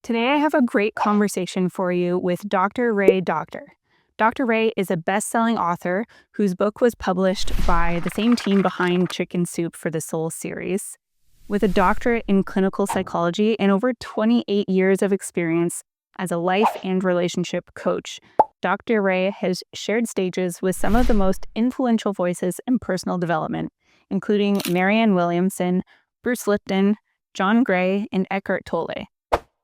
Today, I have a great conversation for you with Dr. Ray Doktor. Dr. Ray is a best-selling author whose book was published by the same team behind Chicken Soup for the Soul series. With a doctorate in clinical psychology and over 28 years of experience as a life and relationship coach, Dr. Ray has shared stages with some of the most influential voices in personal development, including Marianne Williamson, Bruce Lipton, John Gray, and Eckhart Tolle.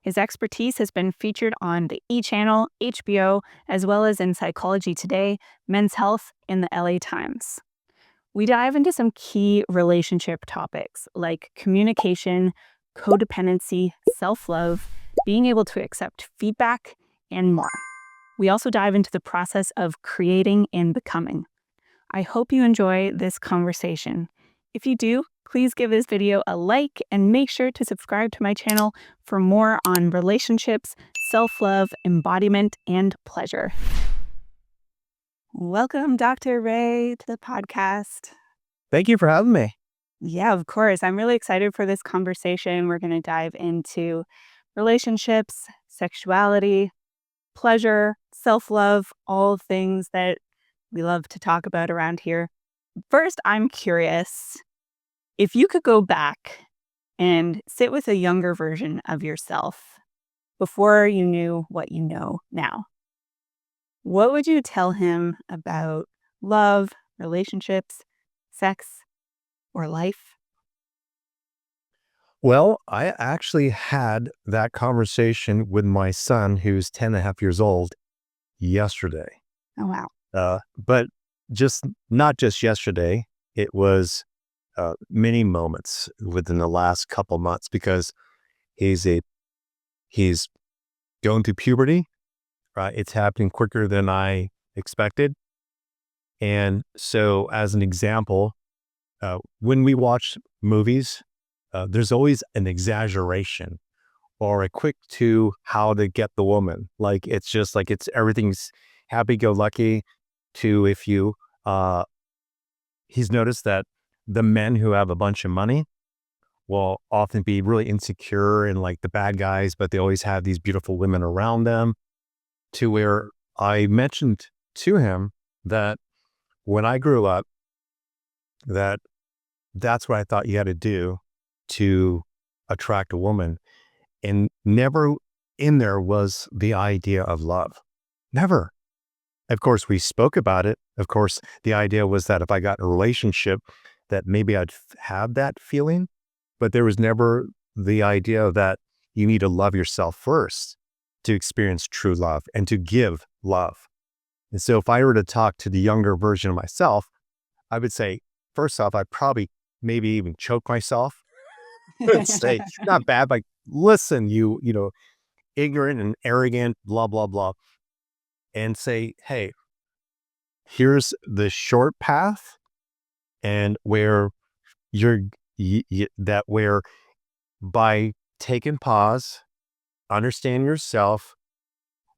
His expertise has been featured on the E! Channel, HBO, as well as in Psychology Today, Men's Health, and the LA Times. We dive into some key relationship topics like communication, codependency, self-love, being able to accept feedback, and more. We also dive into the process of creating and becoming. I hope you enjoy this conversation. If you do, please give this video a like and make sure to subscribe to my channel for more on relationships, self-love, embodiment, and pleasure. Welcome, Dr. Ray, to the podcast. Thank you for having me. Yeah, of course. I'm really excited for this conversation. We're going to dive into relationships, sexuality, pleasure, self-love, all things that we love to talk about around here. First, I'm curious, if you could go back and sit with a younger version of yourself before you knew what you know now, what would you tell him about love, relationships, sex, or life? Well, I actually had that conversation with my son, who's 10 and a half years old, yesterday. Oh, wow. But not just yesterday, it was many moments within the last couple months because he's going through puberty, right? It's happening quicker than I expected. And so as an example, when we watch movies, there's always an exaggeration or a quick to how to get the woman. Like, it's just like everything's happy-go-lucky to he's noticed that the men who have a bunch of money will often be really insecure and like the bad guys, but they always have these beautiful women around them, to where I mentioned to him that when I grew up, that's what I thought you had to do to attract a woman. And never in there was the idea of love. Never. Of course, we spoke about it. Of course, the idea was that if I got in a relationship, that maybe I'd have that feeling, but there was never the idea that you need to love yourself first to experience true love and to give love. And so if I were to talk to the younger version of myself, I would say, first off, I'd probably maybe even choke myself and say, not bad, like, listen, you ignorant and arrogant, blah, blah, blah. And say, hey, here's the short path, and where where by taking pause, understand yourself,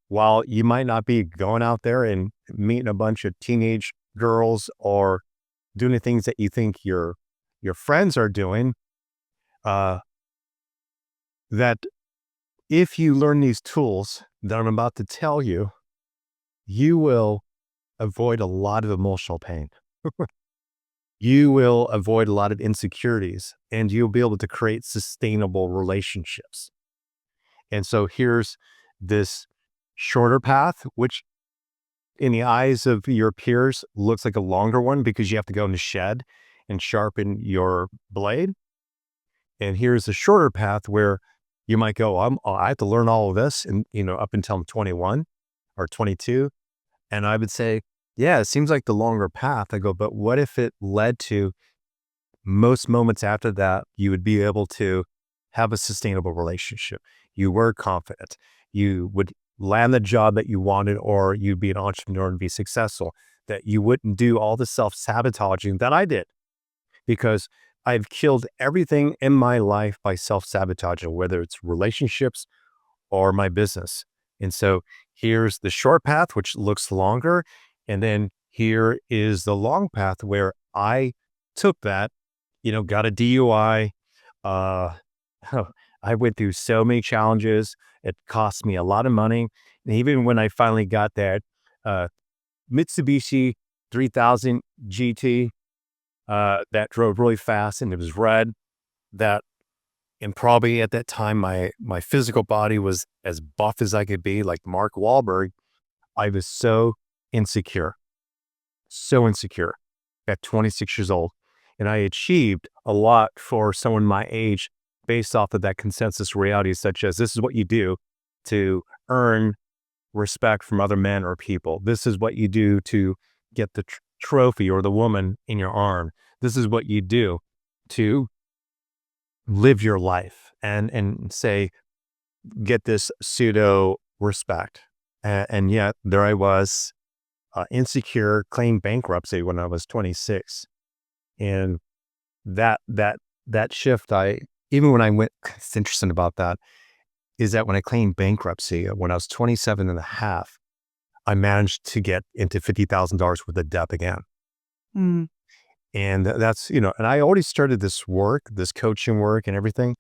while you might not be going out there and meeting a bunch of teenage girls or doing the things that you think your friends are doing, that if you learn these tools that I'm about to tell you, you will avoid a lot of emotional pain. You will avoid a lot of insecurities, and you'll be able to create sustainable relationships. And so here's this shorter path, which in the eyes of your peers looks like a longer one because you have to go in the shed and sharpen your blade. And here's a shorter path where you might go, I have to learn all of this, and up until I'm 21 or 22. And I would say, yeah, it seems like the longer path. I go, but what if it led to most moments after that, you would be able to have a sustainable relationship. You were confident. You would land the job that you wanted, or you'd be an entrepreneur and be successful, that you wouldn't do all the self-sabotaging that I did, because I've killed everything in my life by self-sabotaging, whether it's relationships or my business. And so here's the short path, which looks longer. And then here is the long path where I took that, got a DUI, I went through so many challenges. It cost me a lot of money. And even when I finally got that uh, Mitsubishi 3000 GT that drove really fast and it was red, that and probably at that time my physical body was as buff as I could be, like Mark Wahlberg. I was so insecure at 26 years old. And I achieved a lot for someone my age based off of that consensus reality, such as this is what you do to earn respect from other men or people. This is what you do to get the trophy or the woman in your arm. This is what you do to live your life and say, get this pseudo respect. And yet there I was, insecure, claimed bankruptcy when I was 26. And that shift, even when I went, it's interesting about that, is that when I claimed bankruptcy, when I was 27 and a half, I managed to get into $50,000 worth of debt again. Mm. And that's, and I already started this work, this coaching work and everything,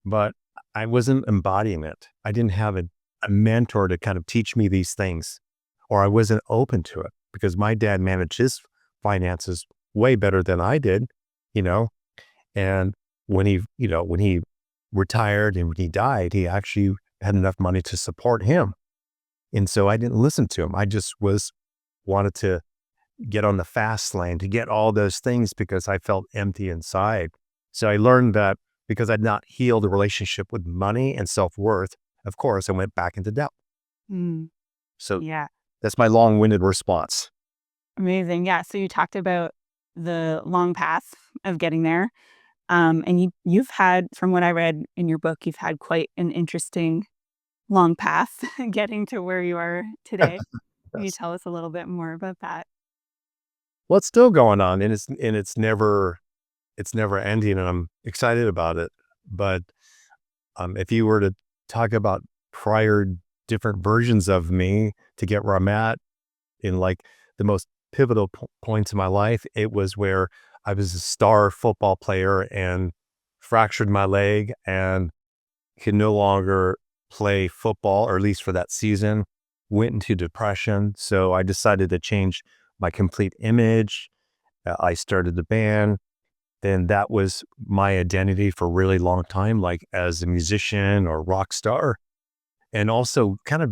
but I wasn't embodying it. I didn't have a mentor to kind of teach me these things, or I wasn't open to it because my dad managed his finances way better than I did, you know, and when he retired and when he died, he actually had enough money to support him. And so I didn't listen to him. I just wanted to get on the fast lane to get all those things because I felt empty inside. So I learned that because I'd not healed the relationship with money and self-worth, of course, I went back into debt. Mm. So Yeah. that's my long-winded response. Amazing. Yeah. So you talked about the long path of getting there. And you've had, from what I read in your book, you've had quite an interesting long path getting to where you are today. Can you Yes. tell us a little bit more about that? Well, it's still going on and it's never ending and I'm excited about it. But if you were to talk about prior different versions of me to get where I'm at in like the most pivotal points in my life, it was where I was a star football player and fractured my leg and could no longer play football, or at least for that season, went into depression. So I decided to change my complete image. I started the band. Then that was my identity for a really long time, like as a musician or rock star. And also kind of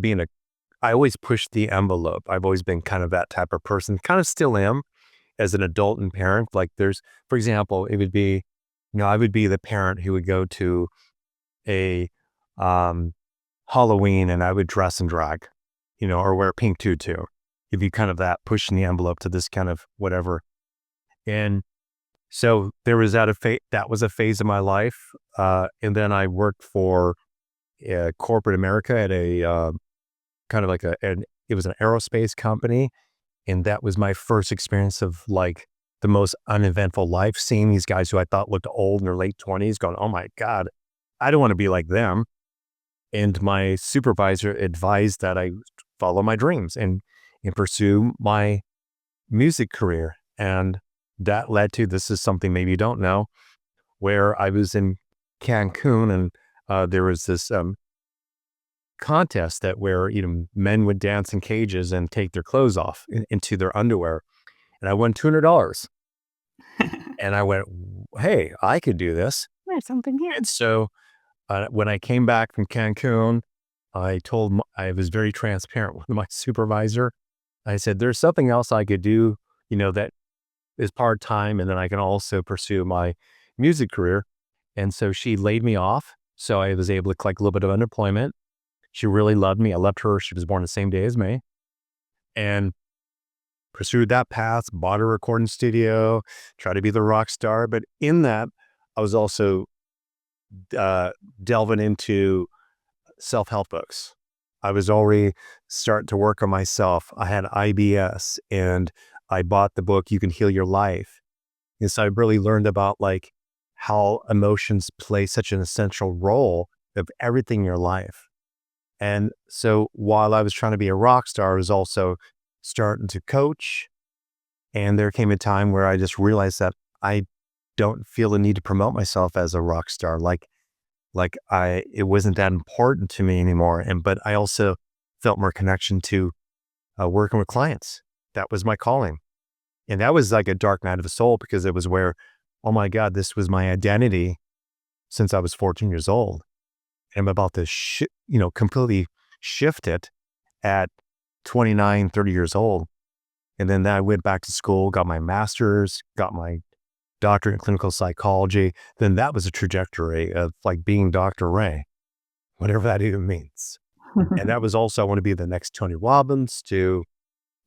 I always pushed the envelope. I've always been kind of that type of person, kind of still am as an adult and parent. Like for example, it would be, I would be the parent who would go to a um, Halloween and I would dress in drag, or wear a pink tutu. It'd be kind of that pushing the envelope to this kind of whatever. And so there was that was a phase of my life. And then I worked for corporate America at a kind of like it was an aerospace company. And that was my first experience of like the most uneventful life, seeing these guys who I thought looked old in their late 20s going, oh my God, I don't want to be like them. And my supervisor advised that I follow my dreams and pursue my music career. And that led to, this is something maybe you don't know, where I was in Cancun and there was this contest that where men would dance in cages and take their clothes off into their underwear, and I won $200. And I went, hey, I could do this. There's something here. And so when I came back from Cancun, I was very transparent with my supervisor. I said, there's something else I could do, that is part-time, and then I can also pursue my music career. And so she laid me off. So I was able to collect a little bit of unemployment. She really loved me. I loved her. She was born the same day as me and pursued that path, bought a recording studio, tried to be the rock star. But in that, I was also delving into self-help books. I was already starting to work on myself. I had IBS and I bought the book, You Can Heal Your Life. And so I really learned about like how emotions play such an essential role of everything in your life. And so while I was trying to be a rock star, I was also starting to coach. And there came a time where I just realized that I don't feel the need to promote myself as a rock star. Like like it wasn't that important to me anymore. But I also felt more connection to working with clients. That was my calling. And that was like a dark night of the soul because it was where, oh my God, this was my identity since I was 14 years old. And I'm about to, completely shift it at 29, 30 years old. And then I went back to school, got my master's, got my doctorate in clinical psychology. Then that was a trajectory of like being Dr. Ray, whatever that even means. And that was also, I want to be the next Tony Robbins, to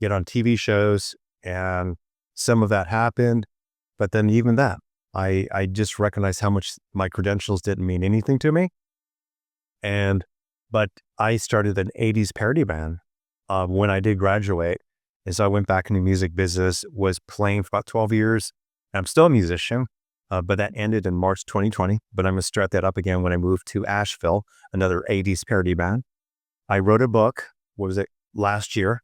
get on TV shows. And some of that happened. But then even that, I just recognized how much my credentials didn't mean anything to me. But I started an 80s parody band when I did graduate. And so I went back into the music business, was playing for about 12 years. I'm still a musician, but that ended in March 2020. But I'm going to start that up again when I move to Asheville, another 80s parody band. I wrote a book, what was it, last year.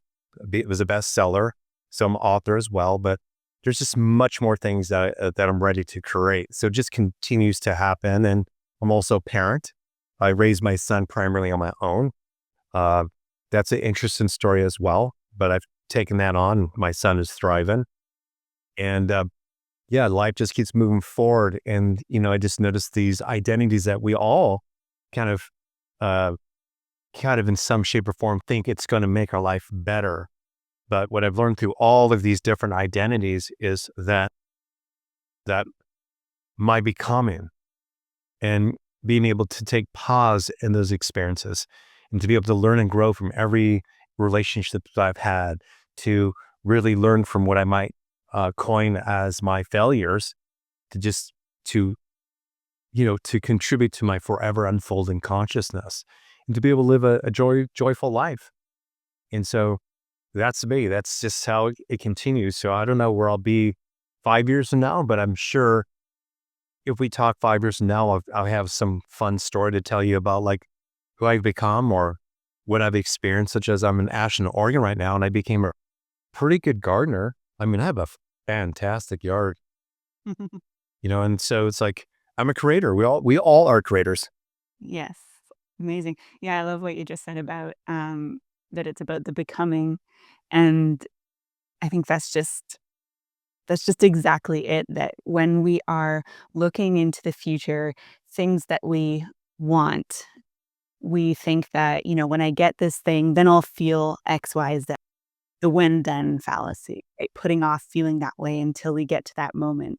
It was a bestseller. So I'm an author as well, but there's just much more things that I'm ready to create. So it just continues to happen. And I'm also a parent. I raised my son primarily on my own. That's an interesting story as well, but I've taken that on. My son is thriving. And yeah, life just keeps moving forward. And, I just noticed these identities that we all kind of in some shape or form think it's going to make our life better. But what I've learned through all of these different identities is that my becoming and being able to take pause in those experiences and to be able to learn and grow from every relationship that I've had, to really learn from what I might coin as my failures, to contribute to my forever unfolding consciousness, and to be able to live a joyful life. And so that's me. That's just how it continues. So I don't know where I'll be 5 years from now, but I'm sure if we talk 5 years from now, I'll have some fun story to tell you about, like, who I've become or what I've experienced, such as I'm in Ashland, Oregon right now, and I became a pretty good gardener. I mean, I have a fantastic yard, and so it's like, I'm a creator. We all are creators. Yes. Amazing. Yeah, I love what you just said about that it's about the becoming. And I think that's just exactly it, that when we are looking into the future, things that we want, we think that, when I get this thing, then I'll feel X, Y, Z. The when then fallacy, right? Putting off feeling that way until we get to that moment.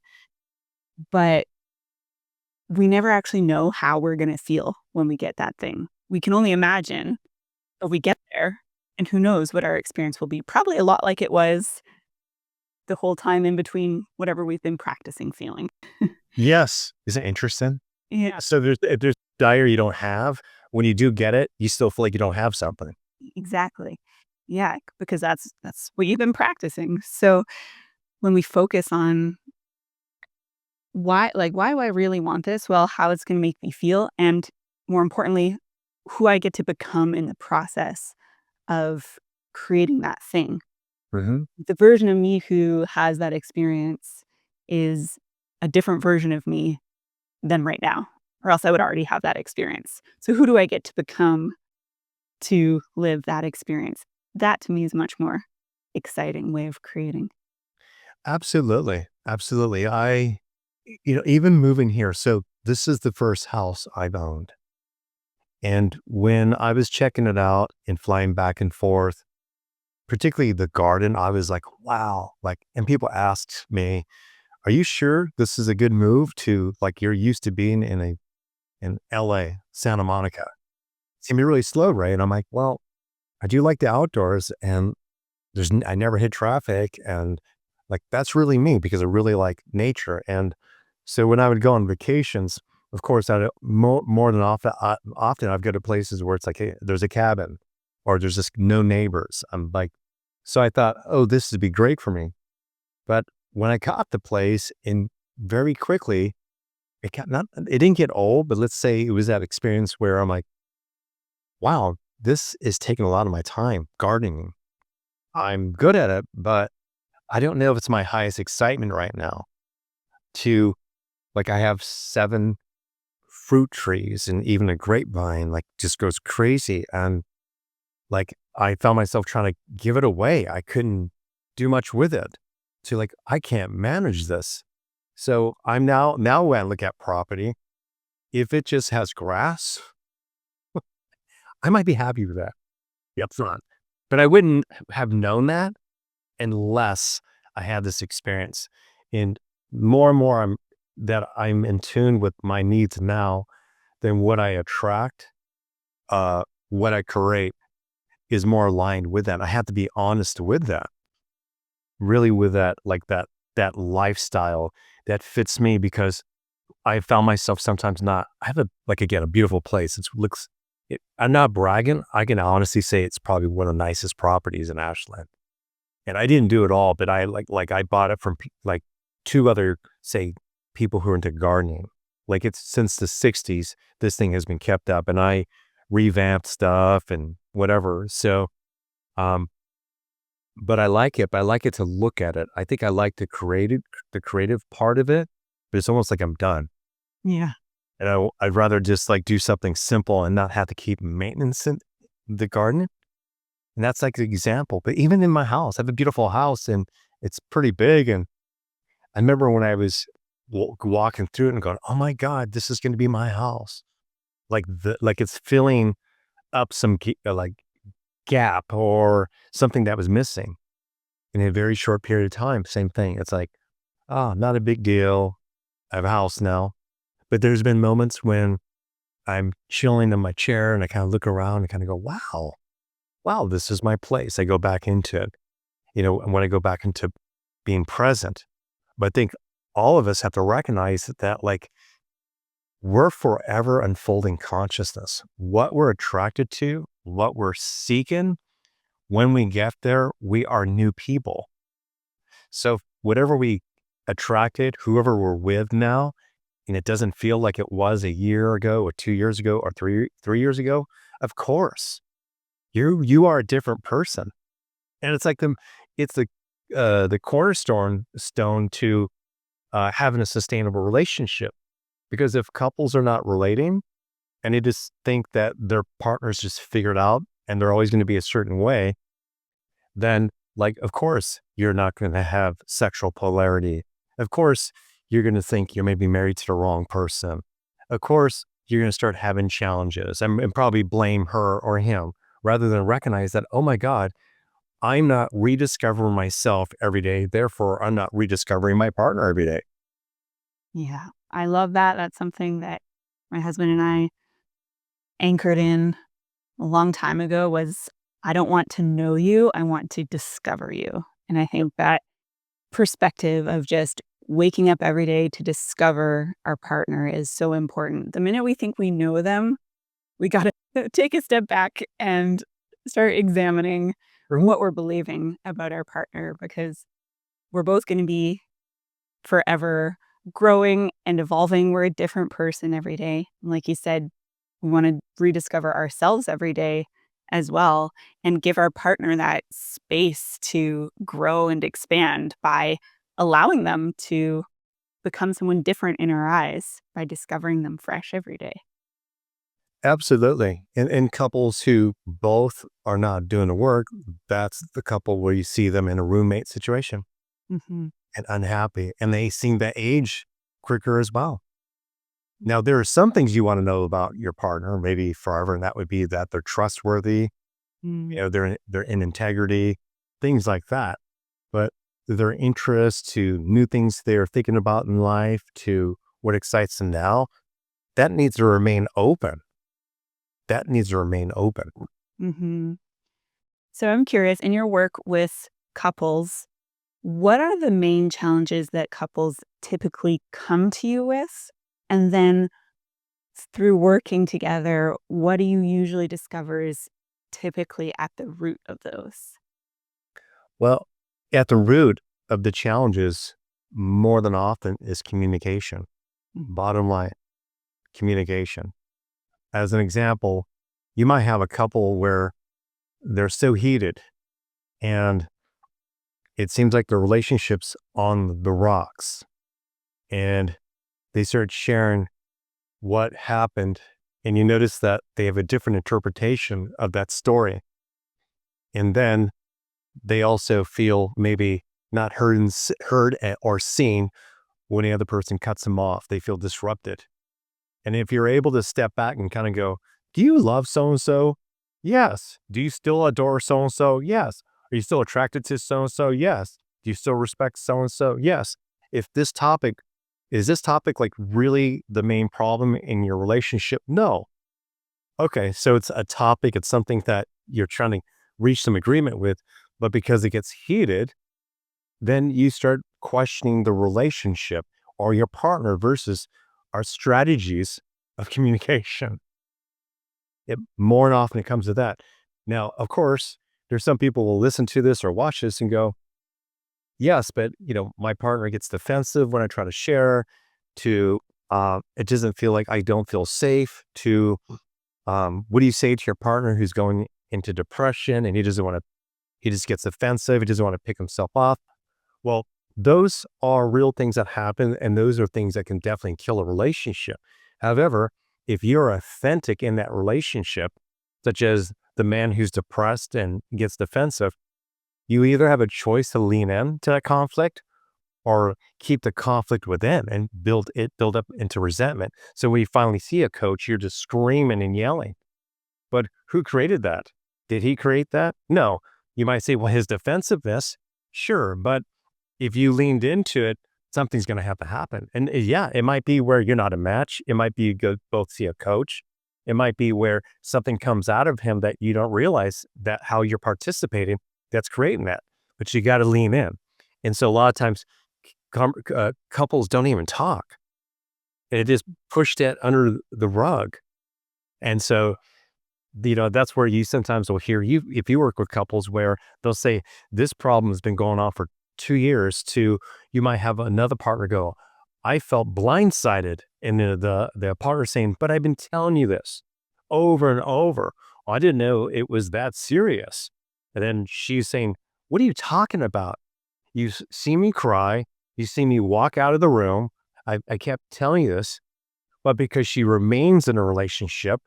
But we never actually know how we're going to feel when we get that thing. We can only imagine if we get there, and who knows what our experience will be. Probably a lot like it was the whole time in between whatever we've been practicing feeling. Yes. Isn't it interesting? Yeah, So if there's desire you don't have, when you do get it, you still feel like you don't have something. exactly. Yeah, because that's what you've been practicing. So when we focus on why do I really want this? Well, how it's going to make me feel, and more importantly, who I get to become in the process of creating that thing. Hmm. The version of me who has that experience is a different version of me than right now, or else I would already have that experience. So who do I get to become to live that experience? That to me is a much more exciting way of creating. Absolutely. Absolutely. Even moving here. So this is the first house I've owned. And when I was checking it out and flying back and forth, particularly the garden, I was like, wow. Like, and people asked me, are you sure this is a good move to, like, you're used to being in LA, Santa Monica? It's gonna be really slow, right? And I'm like, well, I do like the outdoors, and I never hit traffic. And like, that's really me because I really like nature. And so when I would go on vacations, of course, more than often I'd go to places where it's like, hey, there's a cabin or there's just no neighbors. I'm like, so I thought, oh, this would be great for me. But when I got the place, and very quickly, it didn't get old, but let's say it was that experience where I'm like, wow, this is taking a lot of my time gardening. I'm good at it, but I don't know if it's my highest excitement right now to, like, I have 7 fruit trees and even a grapevine, like just goes crazy. And like, I found myself trying to give it away. I couldn't do much with it. So like, I can't manage this. So now when I look at property, if it just has grass, I might be happy with that. Yep, front. But I wouldn't have known that unless I had this experience. And more I'm in tune with my needs now than what I attract, what I create is more aligned with that. I have to be honest with that, really with that, like that lifestyle that fits me because I found myself sometimes not, I have again, a beautiful place. I'm not bragging. I can honestly say it's probably one of the nicest properties in Ashland. And I didn't do it all, but I bought it from like two other, say, people who are into gardening. Like it's since the 60s, this thing has been kept up and I revamped stuff and whatever. So, um, but I like it, but I like it to look at it. I think I like the creative part of it, but it's almost like I'm done. Yeah. And I'd rather just like do something simple and not have to keep maintenance in the garden. And that's like the example. But even in my house, I have a beautiful house and it's pretty big. And I remember when I was walking through it and going, "Oh my God, this is going to be my house." Like it's filling up some like gap or something that was missing in a very short period of time. Same thing. It's like, oh, not a big deal. I have a house now. But there's been moments when I'm chilling in my chair and I kind of look around and kind of go, wow, this is my place. I go back into it, and when I go back into being present. But I think all of us have to recognize that like we're forever unfolding consciousness. What we're attracted to, what we're seeking, when we get there, we are new people. So whatever we attracted, whoever we're with now, and it doesn't feel like it was a year ago or 2 years ago or three years ago, of course, you are a different person. And it's the cornerstone to having a sustainable relationship. Because if couples are not relating and they just think that their partners just figured out and they're always going to be a certain way, then like, of course, you're not going to have sexual polarity. Of course, you're going to think you're maybe married to the wrong person. Of course, you're going to start having challenges and probably blame her or him rather than recognize that, oh my God, I'm not rediscovering myself every day. Therefore, I'm not rediscovering my partner every day. Yeah. I love that. That's something that my husband and I anchored in a long time ago was I don't want to know you. I want to discover you. And I think that perspective of just waking up every day to discover our partner is so important. The minute we think we know them, we got to take a step back and start examining what we're believing about our partner because we're both going to be forever growing and evolving. We're a different person every day. And like you said, we want to rediscover ourselves every day as well and give our partner that space to grow and expand by allowing them to become someone different in our eyes by discovering them fresh every day. Absolutely. And couples who both are not doing the work, that's the couple where you see them in a roommate situation Hmm. and unhappy, and they seem to age quicker as well. Now, there are some things you want to know about your partner, maybe forever, and that would be that they're trustworthy, Mm. they're in integrity, things like that. But their interest to new things they're thinking about in life, to what excites them now, that needs to remain open. That needs to remain open. Hmm. So I'm curious, in your work with couples, what are the main challenges that couples typically come to you with? And then through working together, what do you usually discover is typically at the root of those? Well, at the root of the challenges, more than often, is communication. Mm. Bottom line, communication. As an example, you might have a couple where they're so heated and it seems like the relationship's on the rocks and they start sharing what happened, and you notice that they have a different interpretation of that story. And then they also feel maybe not heard or seen when the other person cuts them off. They feel disrupted. And if you're able to step back and kind of go, do you love so-and-so? Yes. Do you still adore so-and-so? Yes. Are you still attracted to so-and-so? Yes. Do you still respect so-and-so? Yes. If is this topic like really the main problem in your relationship? No. Okay. So it's a topic. It's something that you're trying to reach some agreement with, but because it gets heated, then you start questioning the relationship or your partner versus our strategies of communication. More and often it comes to that. Now, of course, there's some people who will listen to this or watch this and go, yes, but my partner gets defensive when I try to share. To it doesn't feel like I don't feel safe. To what do you say to your partner who's going into depression and he just gets offensive. He doesn't want to pick himself up. Well, those are real things that happen, and those are things that can definitely kill a relationship. However, if you're authentic in that relationship, such as the man who's depressed and gets defensive, you either have a choice to lean in to that conflict or keep the conflict within and build up into resentment. So when you finally see a coach, you're just screaming and yelling. But who created that? Did he create that? No. You might say, well, his defensiveness, sure. But if you leaned into it, something's going to have to happen. And yeah, it might be where you're not a match. It might be you go both see a coach. It might be where something comes out of him that you don't realize that how you're participating that's creating that. But you got to lean in. And so a lot of times couples don't even talk. It is pushed it under the rug. And so that's where you sometimes will hear if you work with couples where they'll say, this problem has been going on for 2 years you might have another partner go, I felt blindsided. And the partner saying, but I've been telling you this over and over. I didn't know it was that serious. And then she's saying, what are you talking about? You see me cry. You see me walk out of the room. I kept telling you this, but because she remains in a relationship,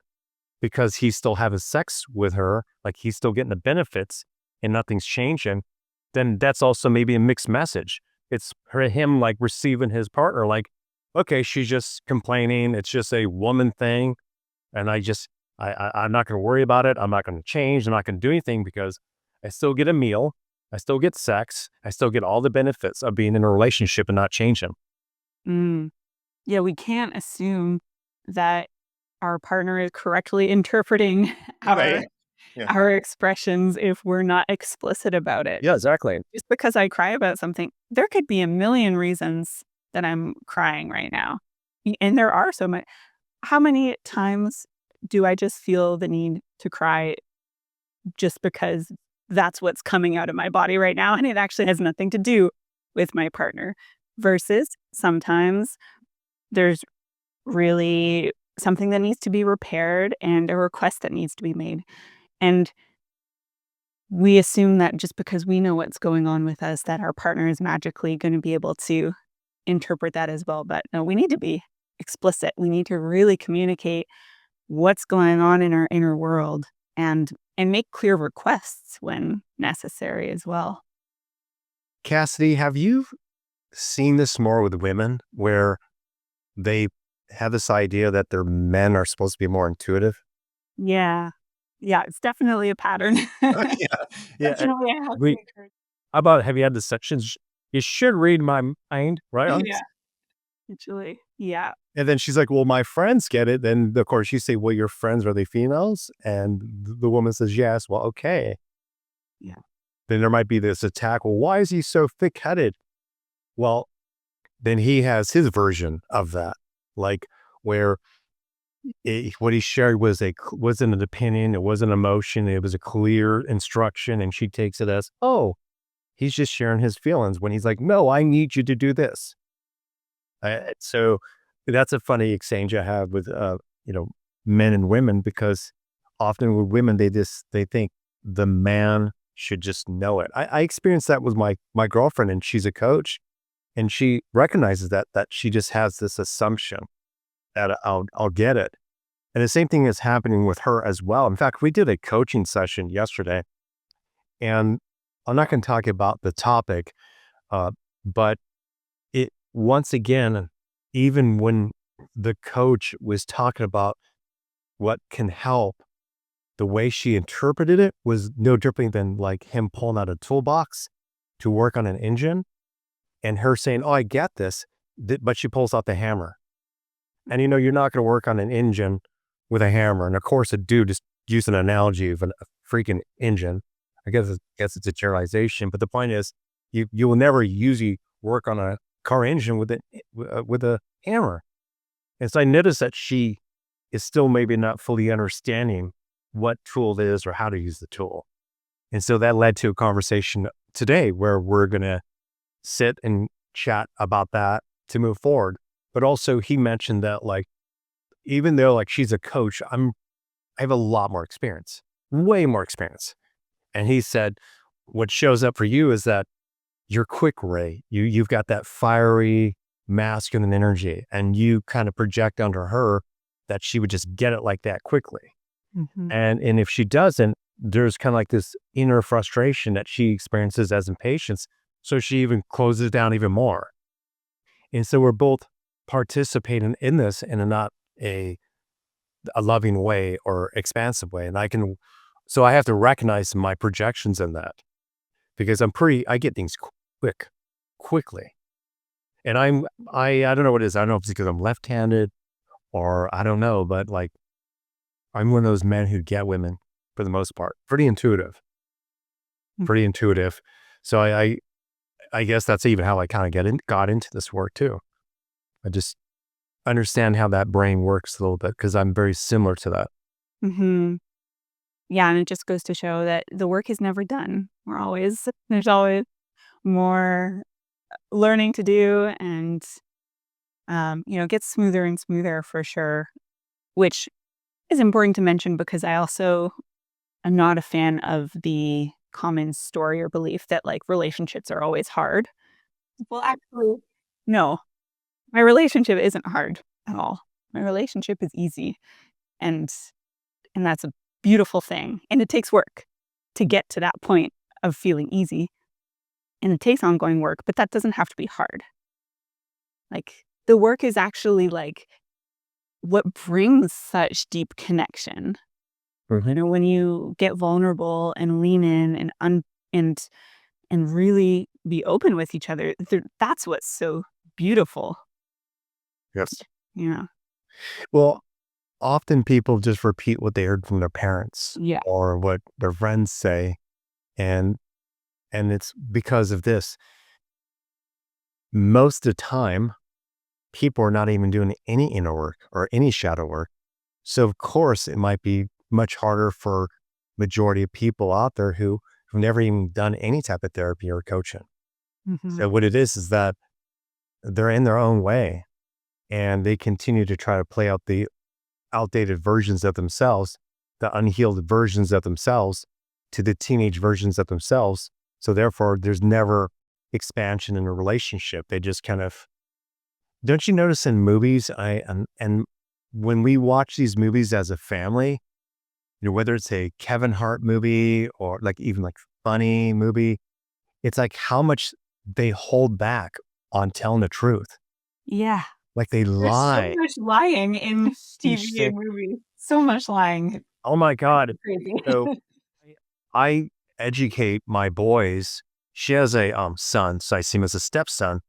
because he's still having sex with her, like he's still getting the benefits and nothing's changing, then that's also maybe a mixed message. It's him like receiving his partner like, okay, she's just complaining. It's just a woman thing. And I'm not going to worry about it. I'm not going to change. I'm not going to do anything because I still get a meal. I still get sex. I still get all the benefits of being in a relationship and not changing. Mm. Yeah, we can't assume that our partner is correctly interpreting Right. Yeah. our expressions if we're not explicit about it. Yeah, exactly. Just because I cry about something, there could be a million reasons that I'm crying right now. And there are so many. How many times do I just feel the need to cry just because that's what's coming out of my body right now? And it actually has nothing to do with my partner. Versus sometimes there's really something that needs to be repaired and a request that needs to be made. And we assume that just because we know what's going on with us, that our partner is magically going to be able to interpret that as well. But no, we need to be explicit. We need to really communicate what's going on in our inner world and make clear requests when necessary as well. Cassidy, have you seen this more with women where they have this idea that their men are supposed to be more intuitive? Yeah. Yeah, it's definitely a pattern. Oh, yeah. Yeah. Definitely I have to We, encourage. how about have you had the sections? You should read my mind, right? Yeah, actually. Yeah. And then she's like, well, my friends get it. Then, of course, you say, well, your friends, are they females? And the woman says, yes. Well, okay. Yeah. Then there might be this attack. Well, why is he so thick headed? Well, then he has his version of that, like where what he shared wasn't an opinion, it wasn't emotion, it was a clear instruction, and she takes it as, oh, he's just sharing his feelings. When he's like, no, I need you to do this. So that's a funny exchange I have with men and women, because often with women they think the man should just know it. I experienced that with my girlfriend, and she's a coach. And she recognizes that she just has this assumption. that I'll get it. And the same thing is happening with her as well. In fact, we did a coaching session yesterday, and I'm not going to talk about the topic, but it once again, even when the coach was talking about what can help, the way she interpreted it was no different than like him pulling out a toolbox to work on an engine and her saying, "Oh, I get this," but she pulls out the hammer. And you're not going to work on an engine with a hammer. And of course, a dude just used an analogy of a freaking engine. I guess it's a generalization, but the point is, you will never usually work on a car engine with a hammer. And so I noticed that she is still maybe not fully understanding what tool it is or how to use the tool. And so that led to a conversation today where we're going to sit and chat about that to move forward. But also he mentioned that like, even though like she's a coach, I have a lot more experience, way more experience. And he said, what shows up for you is that you're quick, Ray. You've got that fiery masculine energy, and you kind of project onto her that she would just get it like that quickly. Mhm. And if she doesn't, there's kind of like this inner frustration that she experiences as impatience. So she even closes down even more. And so we're both participating in this in not a loving way or expansive way. So I have to recognize my projections in that because I get things quickly. And I don't know what it is. I don't know if it's because I'm left-handed or I don't know, but like I'm one of those men who get women for the most part. Pretty intuitive. So I guess that's even how I kind of got into this work too. I just understand how that brain works a little bit because I'm very similar to that. Mm-hmm. Yeah, and it just goes to show that the work is never done. There's always more learning to do, and it gets smoother and smoother for sure, which is important to mention because I also am not a fan of the common story or belief that like relationships are always hard. Well, actually, no, my relationship isn't hard at all. My relationship is easy, and that's a beautiful thing. And it takes work to get to that point of feeling easy, and it takes ongoing work, but that doesn't have to be hard. Like the work is actually like what brings such deep connection. When you get vulnerable and lean in and and really be open with each other, that's what's so beautiful. Yes. Yeah. Well, often people just repeat what they heard from their parents Yeah. or what their friends say. And it's because of this. Most of the time, people are not even doing any inner work or any shadow work. So of course, it might be much harder for majority of people out there who have never even done any type of therapy or coaching. Hmm. So what it is that they're in their own way and they continue to try to play out the outdated versions of themselves, the unhealed versions of themselves to the teenage versions of themselves. So therefore, there's never expansion in a relationship. They just kind of, don't you notice in movies, and when we watch these movies as a family, whether it's a Kevin Hart movie or like even like funny movie, it's like how much they hold back on telling the truth. Yeah. Like they There's so lie. much lying in You TV say, and movies. So much lying. oh my God. Crazy. So I educate my boys. She has a son, so I see him as a stepson,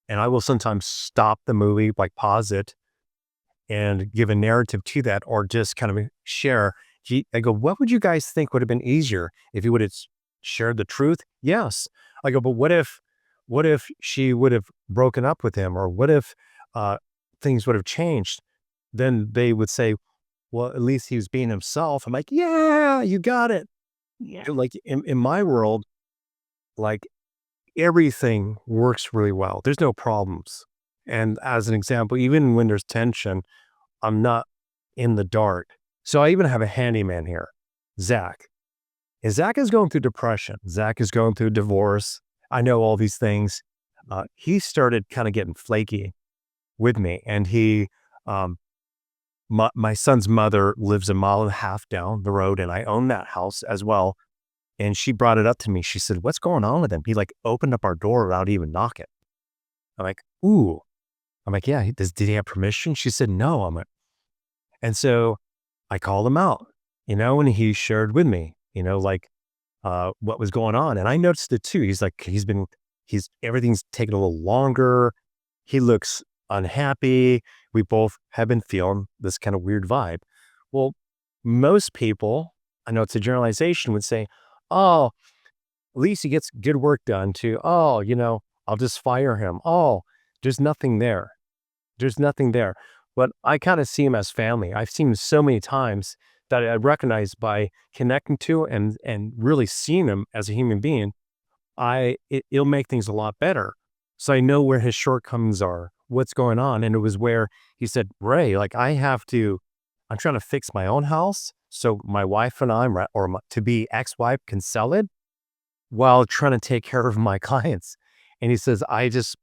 and I will sometimes stop the movie, like pause it, and give a narrative to that, or just kind of share. I go, what would you guys think would have been easier if you would have shared the truth? Yes. I go, but what if she would have broken up with him, or what if things would have changed? Then they would say, well, at least he was being himself. I'm like, yeah, you got it. Yeah. Like in my world, like everything works really well. There's no problems. And as an example, even when there's tension, I'm not in the dark. So I even have a handyman here, Zach. And Zach is going through depression. Zach is going through divorce. I know all these things. He started kind of getting flaky with me, and he my son's mother lives a mile and a half down the road, and I own that house as well. And she brought it up to me. She said, "What's going on with him? He like opened up our door without even knocking." I'm like, "Ooh." I'm like, "Yeah, did he have permission?" She said, "No." I'm like, and so I called him out, and he shared with me, like what was going on. And I noticed it too. He's like, everything's taking a little longer. He looks unhappy. We both have been feeling this kind of weird vibe. Well, most people, I know it's a generalization, would say, "Oh, at least he gets good work done too. Oh, I'll just fire him. Oh, there's nothing there. There's nothing there." But I kind of see him as family. I've seen him so many times that I recognize by connecting to and really seeing him as a human being, it'll make things a lot better. So I know where his shortcomings are, what's going on. And it was where he said, "Ray, like I'm trying to fix my own house. So my wife and I, or my to be ex-wife, can sell it while trying to take care of my clients." And he says, I'm just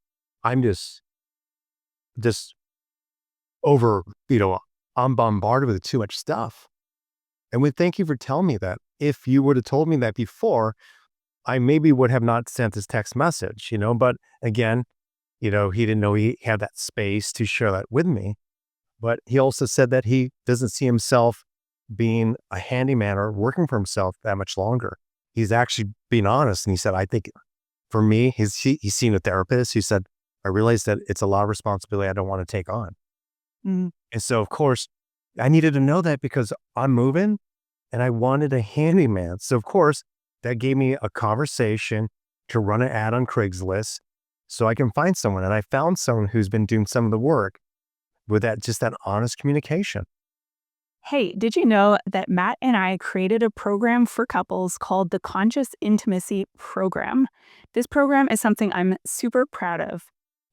over, I'm bombarded with too much stuff. And we thank you for telling me that. If you would have told me that before, I maybe would have not sent this text message, but again, he didn't know he had that space to share that with me. But he also said that he doesn't see himself being a handyman or working for himself that much longer. He's actually being honest. And he said, "I think for me, he's seen a therapist." He said, "I realized that it's a lot of responsibility I don't want to take on." Mm. And so, of course, I needed to know that because I'm moving and I wanted a handyman. So, of course, that gave me a conversation to run an ad on Craigslist so I can find someone. And I found someone who's been doing some of the work with that honest communication. Hey, did you know that Matt and I created a program for couples called the Conscious Intimacy Program? This program is something I'm super proud of.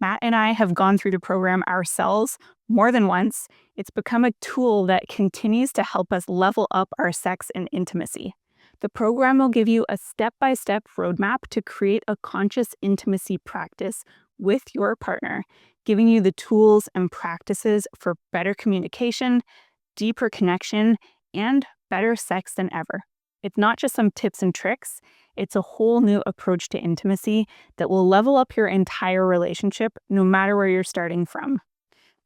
Matt and I have gone through the program ourselves more than once. It's become a tool that continues to help us level up our sex and intimacy. The program will give you a step by step roadmap to create a conscious intimacy practice with your partner, giving you the tools and practices for better communication, deeper connection, and better sex than ever. It's not just some tips and tricks, it's a whole new approach to intimacy that will level up your entire relationship no matter where you're starting from.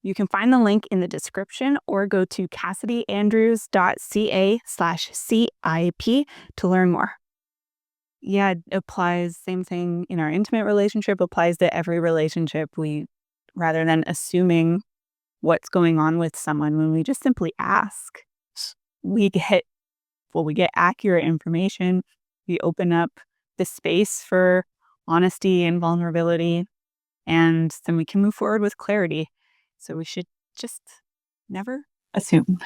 You can find the link in the description or go to cassidyandrews.ca/CIP to learn more. Yeah, it applies, same thing in our intimate relationship, applies to every relationship. Rather than assuming what's going on with someone, when we just simply ask, we get we get accurate information. We open up the space for honesty and vulnerability, and then we can move forward with clarity. So we should just never assume.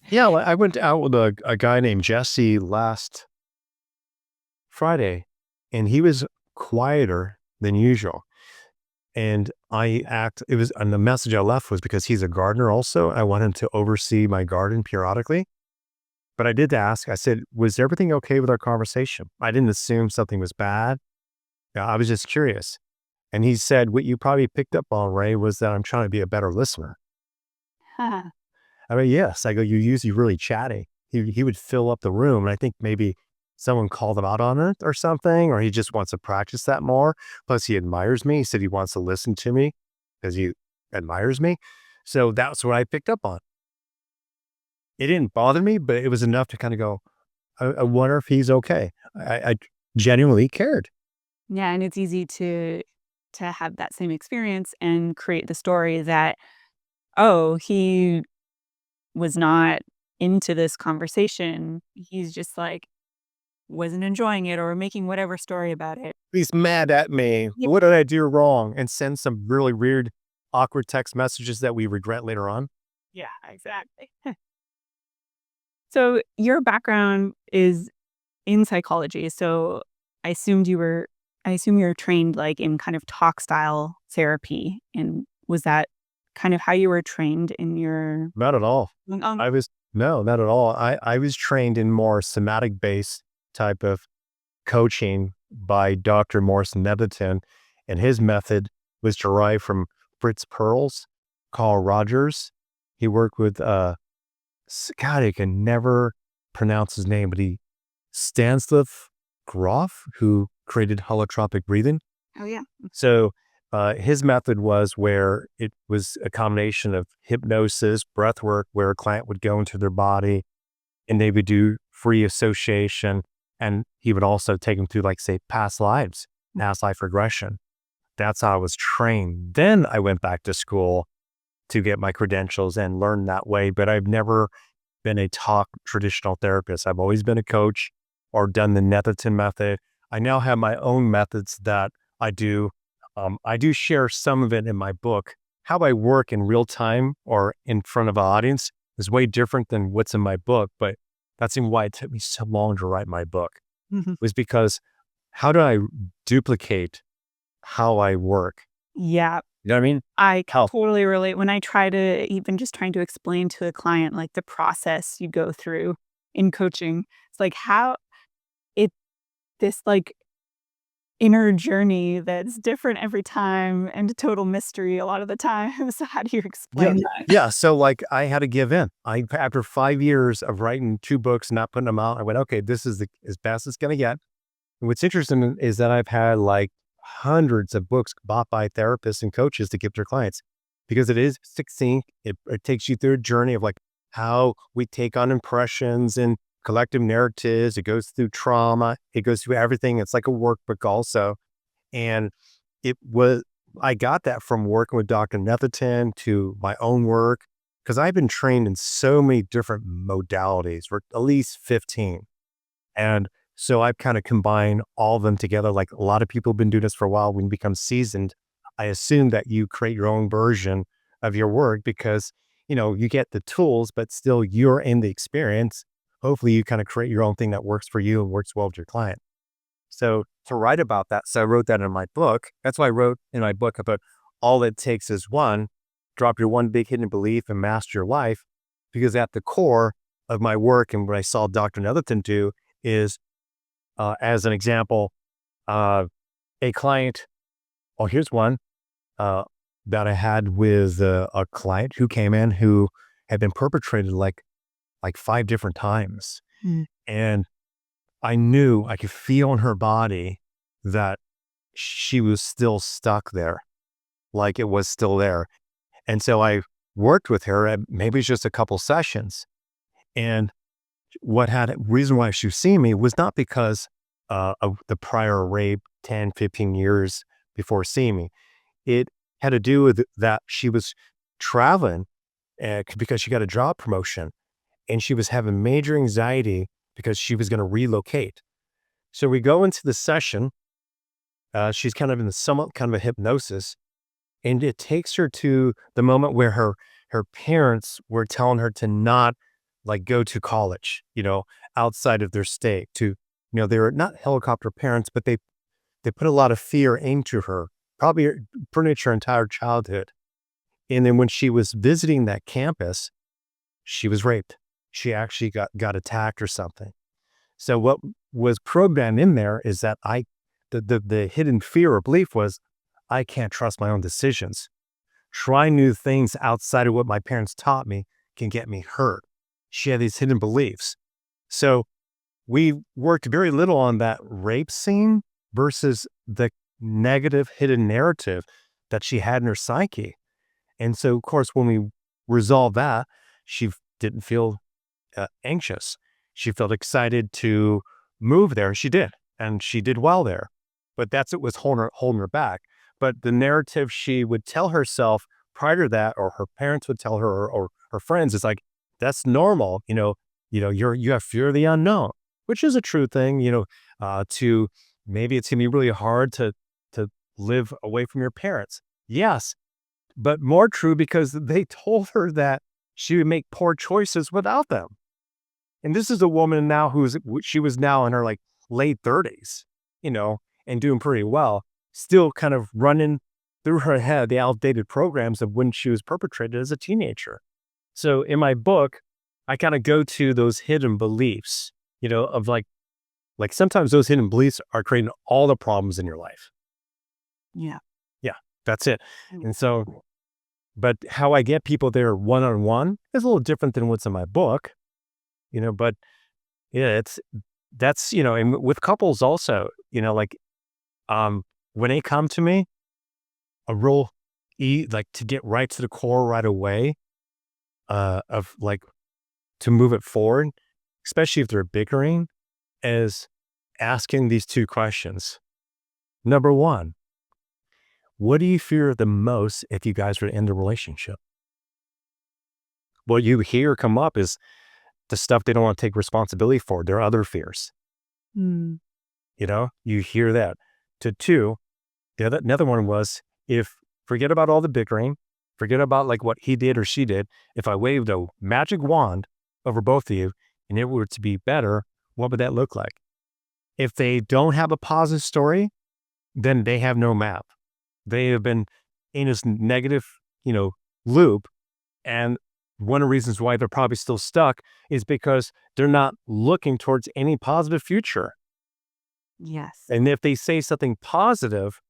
Yeah, I went out with a guy named Jesse last Friday, and he was quieter than usual. And and the message I left was because he's a gardener also. I want him to oversee my garden periodically. But I did ask, I said, "Was everything okay with our conversation?" I didn't assume something was bad. Yeah, I was just curious. And he said, "What you probably picked up on, Ray, was that I'm trying to be a better listener." I mean, yes. I go, "You're usually really chatty." He would fill up the room. And I think maybe someone called him out on it or something, or he just wants to practice that more. Plus, he admires me. He said he wants to listen to me because he admires me. So that's what I picked up on. It didn't bother me, but it was enough to kind of go, I wonder if he's okay. I genuinely cared. Yeah, and it's easy to have that same experience and create the story that, oh, he was not into this conversation. He's just like wasn't enjoying it or making whatever story about it. He's mad at me. Yeah, What did I do wrong? And send some really weird, awkward text messages that we regret later on. yeah, exactly. So your background is in psychology. So I assumed you were I assume you're trained like in kind of talk style therapy. And was that kind of how you were trained in your Not at all. um, I was, no, not at all. I was trained in more somatic based type of coaching by Dr. Morris Neviton. And his method was derived from Fritz Perls, Carl Rogers. He worked with, God, I can never pronounce his name, but Stanislav Grof, who created holotropic breathing. Oh, yeah. So his method was where it was a combination of hypnosis, breath work, where a client would go into their body and they would do free association. And he would also take them through, like, say, past lives, past life regression. That's how I was trained. Then I went back to school to get my credentials and learn that way. But I've never been a talk traditional therapist. I've always been a coach or done the Netherton method. I now have my own methods that I do. I do share some of it in my book. How I work in real time or in front of an audience is way different than what's in my book. But that's even why it took me so long to write my book, Mhm. was because how do I duplicate how I work? Yeah. You know what I mean? I How? totally relate when I try to even just trying to explain to a client, like, the process you go through in coaching. It's like how it this, like, inner journey that's different every time and a total mystery a lot of the time. So how do you Yeah. explain that? Yeah. So, like, I had to give in. After 5 years of writing 2 books, not putting them out, I went, okay, this is as best it's going to get. And what's interesting is that I've had like hundreds of books bought by therapists and coaches to give their clients, because it is succinct. It takes you through a journey of, like, how we take on impressions and collective narratives. It goes through trauma. It goes through everything. It's like a workbook also. And it was, I got that from working with Dr. Netherton to my own work, because I've been trained in so many different modalities, for at least 15. And so I've kind of combined all of them together. Like, a lot of people have been doing this for a while. When you become seasoned, I assume that you create your own version of your work, because, you get the tools, but still you're in the experience. Hopefully you kind of create your own thing that works for you and works well with your client. So to write about that, so I wrote that in my book. That's why I wrote in my book about all it takes is one, drop your one big hidden belief and master your life. Because at the core of my work and what I saw Dr. Netherton do is, as an example, uh, a client, oh, here's one uh, that I had with a client who came in who had been perpetrated like 5 different times. Mm. And I knew, I could feel in her body that she was still stuck there, like it was still there. And so I worked with her, and maybe it's just a couple sessions. And reason why she was seeing me was not because of the prior rape 10, 15 years before seeing me. It had to do with that she was traveling because she got a job promotion, and she was having major anxiety because she was going to relocate. So we go into the session. She's kind of in somewhat kind of a hypnosis, and it takes her to the moment where her parents were telling her to not, like, go to college, outside of their state. They were not helicopter parents, but they put a lot of fear into her, probably pretty much her entire childhood. And then when she was visiting that campus, she was raped. She actually got attacked or something. So what was programmed in there is that the hidden fear or belief was, I can't trust my own decisions. Trying new things outside of what my parents taught me can get me hurt. She had these hidden beliefs. So we worked very little on that rape scene versus the negative hidden narrative that she had in her psyche. And so, of course, when we resolved that, she didn't feel anxious. She felt excited to move there. She did, and she did well there. But that's what was holding her back. But the narrative she would tell herself prior to that, or her parents would tell her, or her friends, is like, that's normal. You have fear of the unknown, which is a true thing. To maybe it's gonna be really hard to live away from your parents. Yes, but more true because they told her that she would make poor choices without them. And this is a woman now she was now in her, like, late 30s, and doing pretty well, still kind of running through her head the outdated programs of when she was perpetrated as a teenager. So in my book, I kind of go to those hidden beliefs, of like sometimes those hidden beliefs are creating all the problems in your life. Yeah. Yeah, that's it. Mm. And so But how I get people there one-on-one is a little different than what's in my book, but yeah, that's, and with couples also, like, when they come to me, a real like to get right to the core right away, of like to move it forward, especially if they're bickering, is asking these two questions. Number one, what do you fear the most if you guys were to end the relationship? What you hear come up is the stuff they don't want to take responsibility for, their other fears. Mm. You hear that. To two, another one was, if forget about all the bickering, forget about like what he did or she did. If I waved a magic wand over both of you and it were to be better, what would that look like? If they don't have a positive story, then they have no map. They have been in this negative, loop. And one of the reasons why they're probably still stuck is because they're not looking towards any positive future. Yes. And if they say something positive,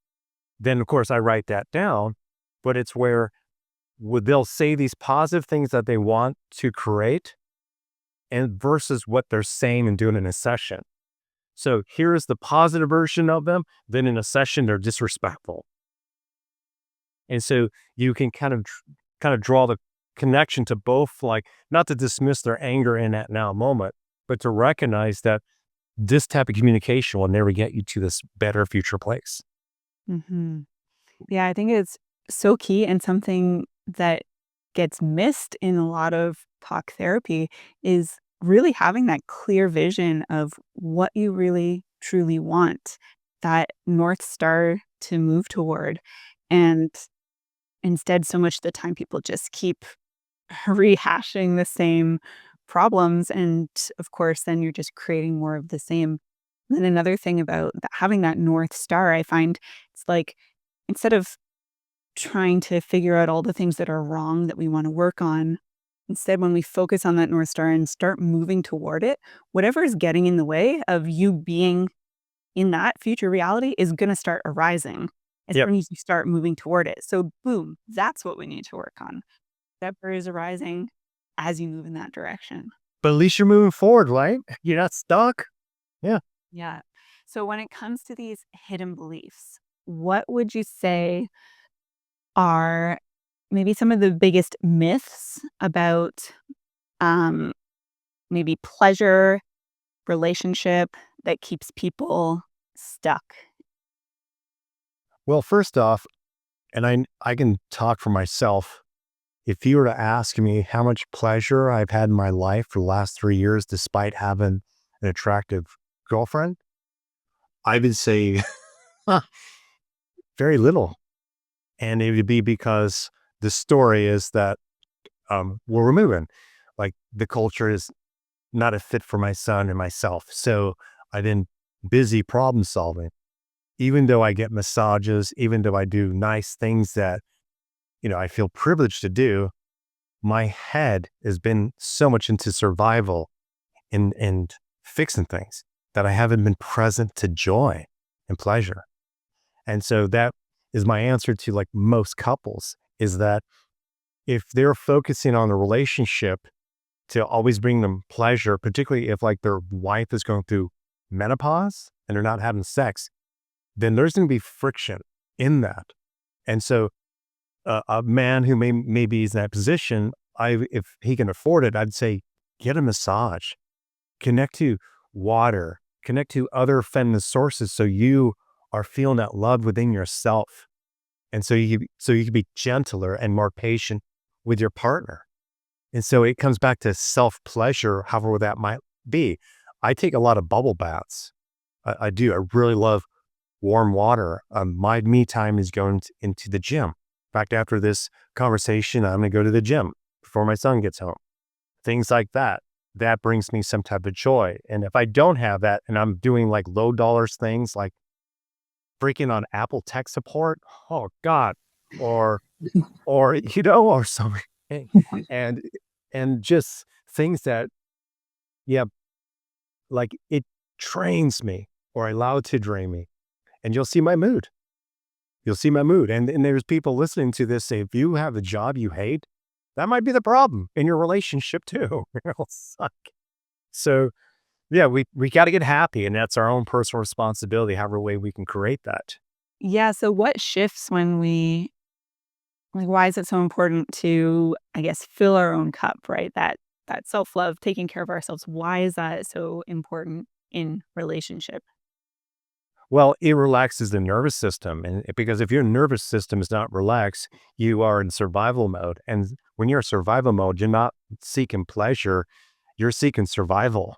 then of course I write that down, but it's where they'll say these positive things that they want to create and versus what they're saying and doing in a session. So here's the positive version of them. Then in a session, they're disrespectful. And so you can kind of draw the connection to both, like not to dismiss their anger in that now moment, but to recognize that this type of communication will never get you to this better future place. Hmm. Yeah, I think it's so key, and something that gets missed in a lot of talk therapy is really having that clear vision of what you really truly want, that North Star to move toward. And instead, so much of the time, people just keep rehashing the same problems. And of course, then you're just creating more of the same. And another thing about having that North Star, I find it's like instead of trying to figure out all the things that are wrong that we want to work on, instead, when we focus on that North Star and start moving toward it, whatever is getting in the way of you being in that future reality is going to start arising as Yep. soon as you start moving toward it. So, boom, that's what we need to work on. That is arising as you move in that direction. But at least you're moving forward, right? You're not stuck. Yeah. Yeah. So, when it comes to these hidden beliefs, what would you say are maybe some of the biggest myths about um, maybe pleasure, relationship that keeps people stuck? Well, first off, and I can talk for myself. If you were to ask me how much pleasure I've had in my life for the last 3 years, despite having an attractive girlfriend, I would say very little. And it would be because the story is that, we're moving. Like the culture is not a fit for my son and myself. So I've been busy problem solving. Even though I get massages, even though I do nice things that, I feel privileged to do, my head has been so much into survival and fixing things that I haven't been present to joy and pleasure. And so that is my answer to like most couples, is that if they're focusing on the relationship to always bring them pleasure, particularly if like their wife is going through menopause and they're not having sex, then there's going to be friction in that. And so a man who maybe is in that position, if he can afford it, I'd say get a massage, connect to water, connect to other feminine sources, so you are feeling that love within yourself, and so you can be gentler and more patient with your partner. And so it comes back to self pleasure, however that might be. I take a lot of bubble baths. I do. I really love warm water. My me time is going into the gym. In fact, after this conversation, I'm going to go to the gym before my son gets home. Things like that. That brings me some type of joy. And if I don't have that and I'm doing like low dollars things like freaking on Apple tech support, oh God, or or something, and and just things that, yeah, like it drains me or I allow it to drain me, and you'll see my mood. You'll see my mood. And there's people listening to this say, if you have a job you hate, that might be the problem in your relationship too. It'll suck. So yeah, we got to get happy, and that's our own personal responsibility, however way we can create that. Yeah, so what shifts when we like, why is it so important to, I guess, fill our own cup, right? That self-love, taking care of ourselves. Why is that so important in relationship? Well, it relaxes the nervous system. And because if your nervous system is not relaxed, you are in survival mode. And when you're in survival mode, you're not seeking pleasure, you're seeking survival.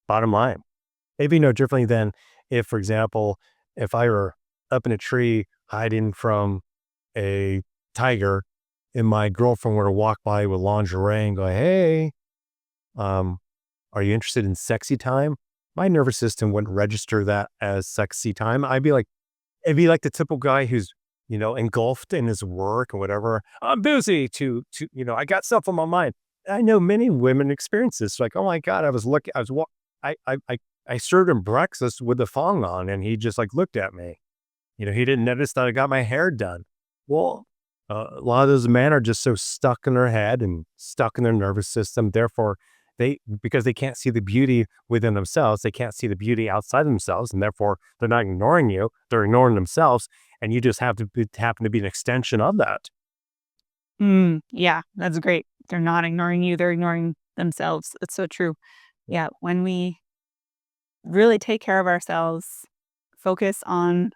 Bottom line. It'd be no differently than if, for example, if I were up in a tree hiding from a tiger and my girlfriend were to walk by with lingerie and go, hey, um, are you interested in sexy time? My nervous system wouldn't register that as sexy time. It'd be like the typical guy who's, engulfed in his work or whatever. I'm busy I got stuff on my mind. I know many women experience this. Like, oh my God, I, I, I, I served him breakfast with the thong on and he just like looked at me. He didn't notice that I got my hair done. Well, a lot of those men are just so stuck in their head and stuck in their nervous system. Therefore, because they can't see the beauty within themselves, they can't see the beauty outside themselves, and therefore they're not ignoring you. They're ignoring themselves, and you just happen to be an extension of that. Yeah, that's great. They're not ignoring you, they're ignoring themselves. It's so true. Yeah, when we really take care of ourselves, focus on,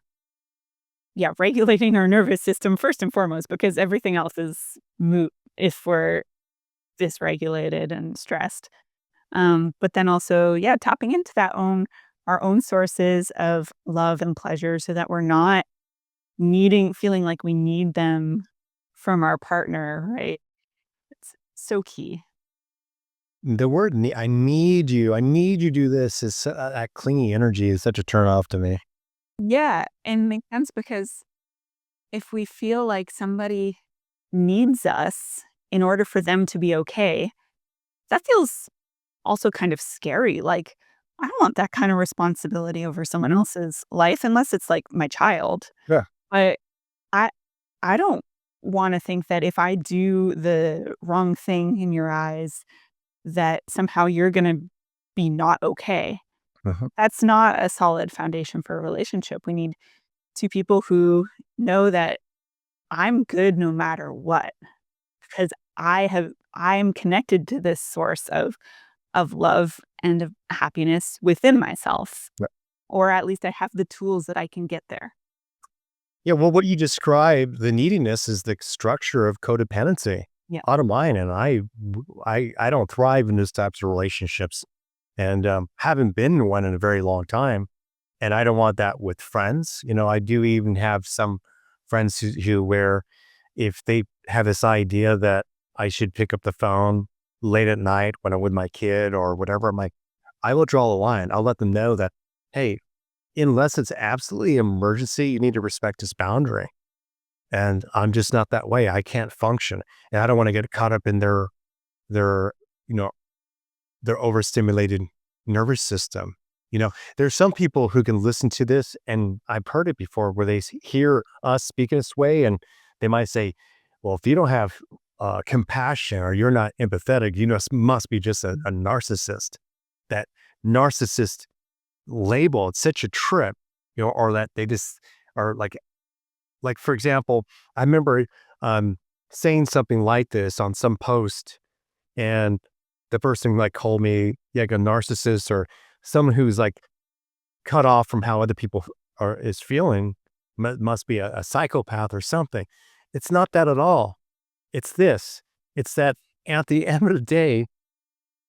yeah, regulating our nervous system first and foremost, because everything else is moot if we're dysregulated and stressed. But then also, yeah, tapping into our own sources of love and pleasure so that we're not feeling like we need them from our partner, right? It's so key. The word I need you to do this that clingy energy is such a turn off to me. Yeah, and makes sense because if we feel like somebody needs us in order for them to be okay, that feels also kind of scary. Like, I don't want that kind of responsibility over someone else's life unless it's like my child. Yeah. But I I don't want to think that if I do the wrong thing in your eyes, that somehow you're going to be not okay. Uh-huh. That's not a solid foundation for a relationship. We need two people who know that I'm good no matter what because I'm connected to this source of love and of happiness within myself, or at least I have the tools that I can get there. Yeah, well, what you described, the neediness is the structure of codependency. Yeah. Bottom line, and I don't thrive in those types of relationships, and haven't been in one in a very long time. And I don't want that with friends. I do even have some friends who where if they have this idea that I should pick up the phone late at night when I'm with my kid or whatever, I'm like, I will draw a line. I'll let them know that, hey, unless it's absolutely emergency, you need to respect this boundary. And I'm just not that way. I can't function. And I don't want to get caught up in their, you know, their overstimulated nervous system. There's some people who can listen to this, and I've heard it before where they hear us speak in this way, and they might say, well, if you don't have compassion or you're not empathetic, you must be just a narcissist. That narcissist label, it's such a trip, or that they just are like, for example, I remember saying something like this on some post, and the person like called me like a narcissist or someone who's like cut off from how other people is feeling, must be a psychopath or something. It's not that at all. It's this. It's that at the end of the day,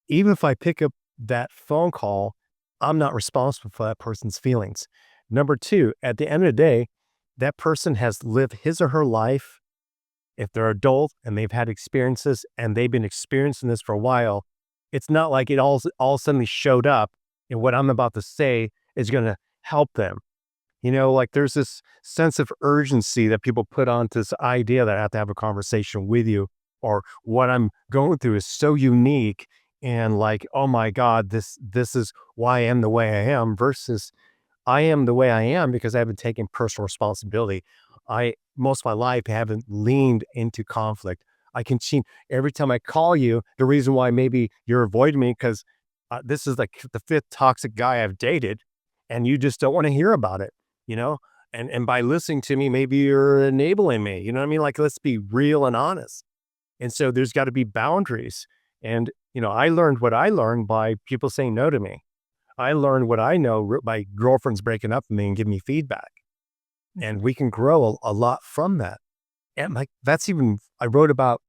even if I pick up that phone call, I'm not responsible for that person's feelings. Number two, at the end of the day, that person has lived his or her life. If they're adult and they've had experiences and they've been experiencing this for a while, it's not like it all suddenly showed up and what I'm about to say is going to help them. Like there's this sense of urgency that people put onto this idea that I have to have a conversation with you, or what I'm going through is so unique and like, oh my God, this is why I am the way I am, versus I am the way I am because I haven't taken personal responsibility. Most of my life haven't leaned into conflict. I can see every time I call you, the reason why maybe you're avoiding me because this is like the fifth toxic guy I've dated, and you just don't want to hear about it, you know. And by listening to me, maybe you're enabling me. You know what I mean? Like, let's be real and honest. And so there's got to be boundaries. And I learned what I learned by people saying no to me. I learned what I know by girlfriends breaking up with me and giving me feedback. And we can grow a lot from that. And like, that's even, I wrote about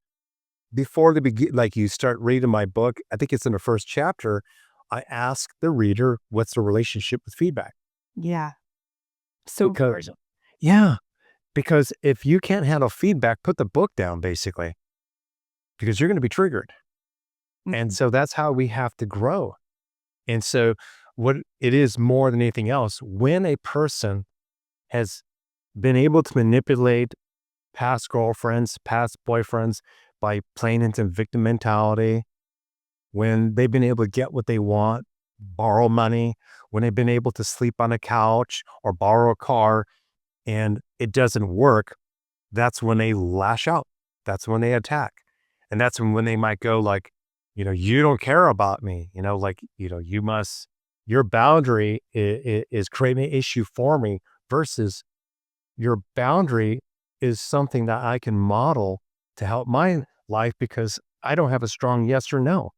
before the begin, like you start reading my book, I think it's in the first chapter. I ask the reader, what's the relationship with feedback? Yeah. So Because, yeah, because if you can't handle feedback, put the book down basically, because you're going to be triggered. And Mhm. so that's how we have to grow. And so, what it is more than anything else, when a person has been able to manipulate past girlfriends, past boyfriends by playing into victim mentality, when they've been able to get what they want, borrow money, when they've been able to sleep on a couch or borrow a car and it doesn't work, that's when they lash out. That's when they attack. And that's when they might go like, you don't care about me, like, your boundary is creating an issue for me versus your boundary is something that I can model to help my life because I don't have a strong yes or no.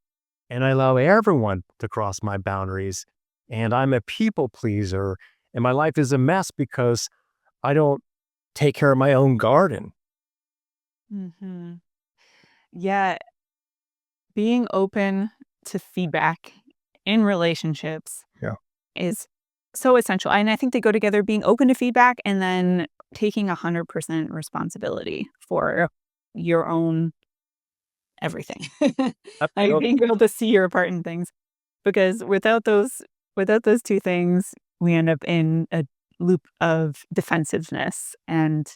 And I allow everyone to cross my boundaries. And I'm a people pleaser. And my life is a mess because I don't take care of my own garden. Mhm. Yeah, being open to feedback in relationships Yeah. is so essential, and I think they go together, being open to feedback and then taking 100% responsibility for your own everything. Like, Absolutely. being able to see your part in things, because without those 2 things, we end up in a loop of defensiveness and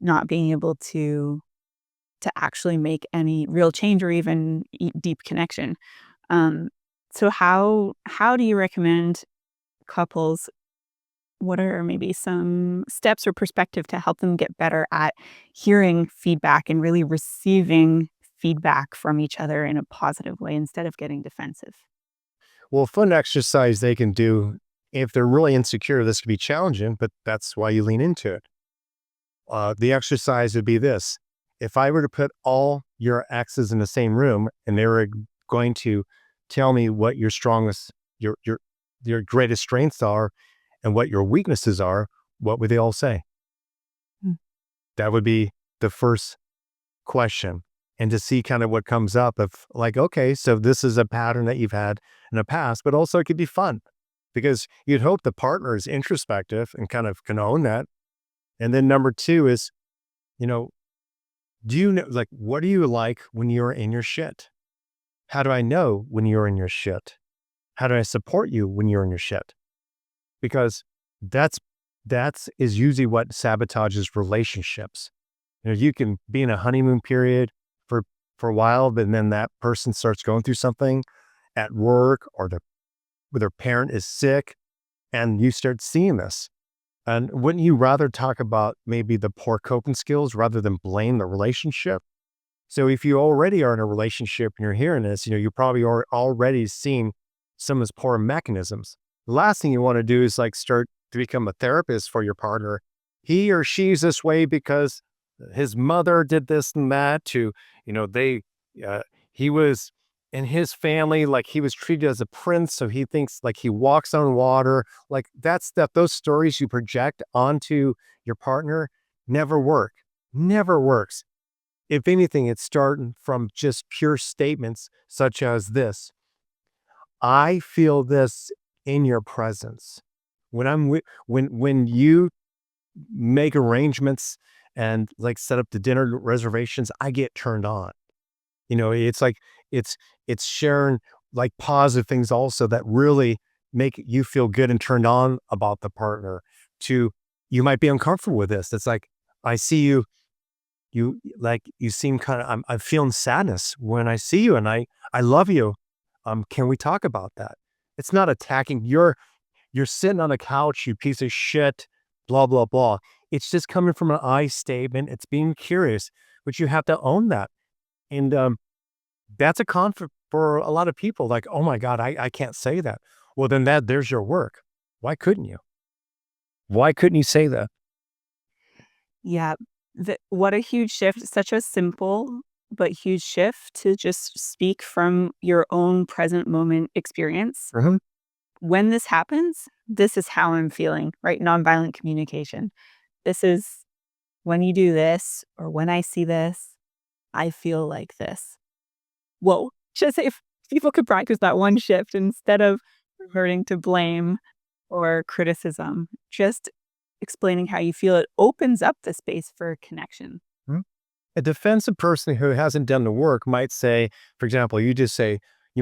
not being able to actually make any real change or even deep connection. Um, so how do you recommend couples? What are maybe some steps or perspective to help them get better at hearing feedback and really receiving feedback from each other in a positive way instead of getting defensive? Well, fun exercise they can do if they're really insecure, this can be challenging, but that's why you lean into it. The exercise would be this. If I were to put all your exes in the same room and they were going to tell me what your strongest, your greatest strengths are and what your weaknesses are, what would they all say? Mm. That would be the first question. And to see kind of what comes up of like, okay, so this is a pattern that you've had in the past, but also it could be fun because you'd hope the partner is introspective and kind of can own that. And then number two is, you know, do you know, like, what do you like when you're in your shit? How do I know when you're in your shit? How do I support you when you're in your shit? Because that's, that's is usually what sabotages relationships. You can be in a honeymoon period for, for a while, but then that person starts going through something at work or their parent is sick and you start seeing this. And wouldn't you rather talk about maybe the poor coping skills rather than blame the relationship? So if you already are in a relationship and you're hearing this, you probably are already seeing some of those poor mechanisms. The last thing you want to do is like start to become a therapist for your partner. He or she's this way because his mother did this and that to, they, uh, he was in his family, like he was treated as a prince. So he thinks like he walks on water. Like that stuff, those stories you project onto your partner never work, never works. If anything, it's starting from just pure statements such as this: I feel this in your presence. When you make arrangements and like set up the dinner reservations, I get turned on. It's like it's it's sharing like positive things also that really make you feel good and turned on about the partner. To you might be uncomfortable with this. It's like I see you seem kind of I'm feeling sadness when I see you and I love you. Can we talk about that? It's not attacking you're sitting on the couch, you piece of shit, blah, blah, blah. It's just coming from an I statement. It's being curious, but you have to own that. And that's a conflict for a lot of people. Like, oh my God, I can't say that. Well, then there's your work. Why couldn't you? Why couldn't you say that? Yeah. What a huge shift. Such a simple but huge shift to just speak from your own present moment experience. Mhm. When this happens, this is how I'm feeling, right? Nonviolent communication. This is when you do this, or when I see this, I feel like this. Whoa. Just if people could practice that one shift instead of reverting to blame or criticism, just explaining how you feel, it opens up the space for connection. Mhm. A defensive person who hasn't done the work might say, for example, you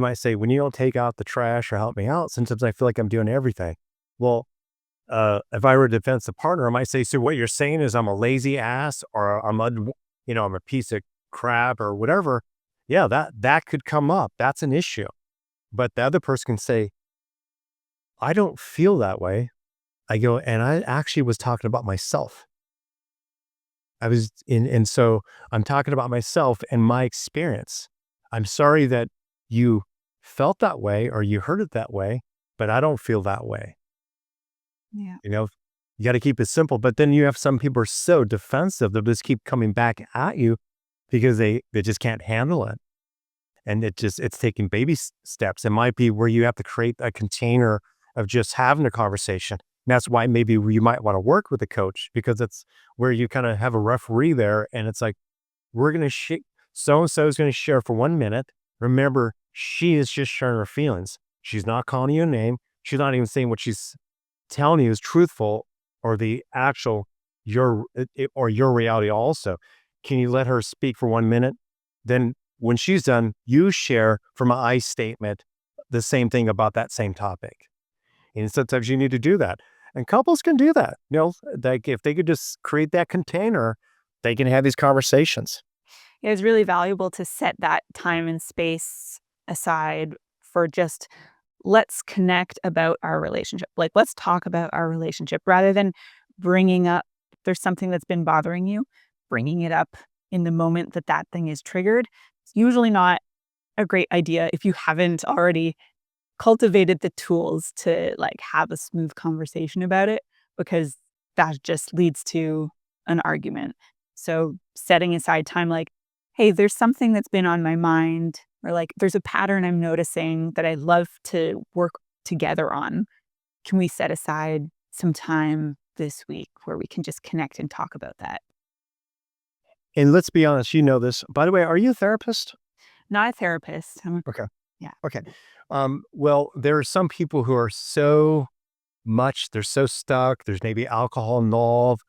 might say, when you don't take out the trash or help me out, sometimes I feel like I'm doing everything. Well, if I were a defensive partner, I might say, so what you're saying is I'm a lazy ass or I'm a piece of crap or whatever. Yeah, that could come up. That's an issue. But the other person can say, I don't feel that way. I go, and I actually was talking about myself. And so I'm talking about myself and my experience. I'm sorry that you felt that way or you heard it that way, but I don't feel that way. Yeah. You know, you got to keep it simple. But then you have some people are so defensive, they'll just keep coming back at you because they just can't handle it. And it's taking steps. It might be where you have to create a container of just having a conversation. And that's why maybe you might want to work with a coach, because it's where you kind of have a referee there. And it's like, we're going to so and so is going to share for 1 minute. Remember, she is just sharing her feelings. She's not calling you a name. She's not even saying what she's telling you is truthful or the actual or your reality also. Can you let her speak for 1 minute? Then when she's done, you share from an I statement the same thing about that same topic. And sometimes you need to do that. And couples can do that. Like if they could just create that container, they can have these conversations. It's really valuable to set that time and space aside for just, let's connect about our relationship. Like, let's talk about our relationship rather than bringing up, there's something that's been bothering you, bringing it up in the moment that that thing is triggered. It's usually not a great idea if you haven't already cultivated the tools to like have a smooth conversation about it, because that just leads to an argument. So setting aside time, like, hey, there's something that's been on my mind, or like there's a pattern I'm noticing that I'd love to work together on. Can we set aside some time this week where we can just connect and talk about that? And let's be honest, you know this. By the way, are you a therapist? Not a therapist. Okay. Yeah. Okay. Well, there are some people who are they're so stuck. There's maybe alcohol involved.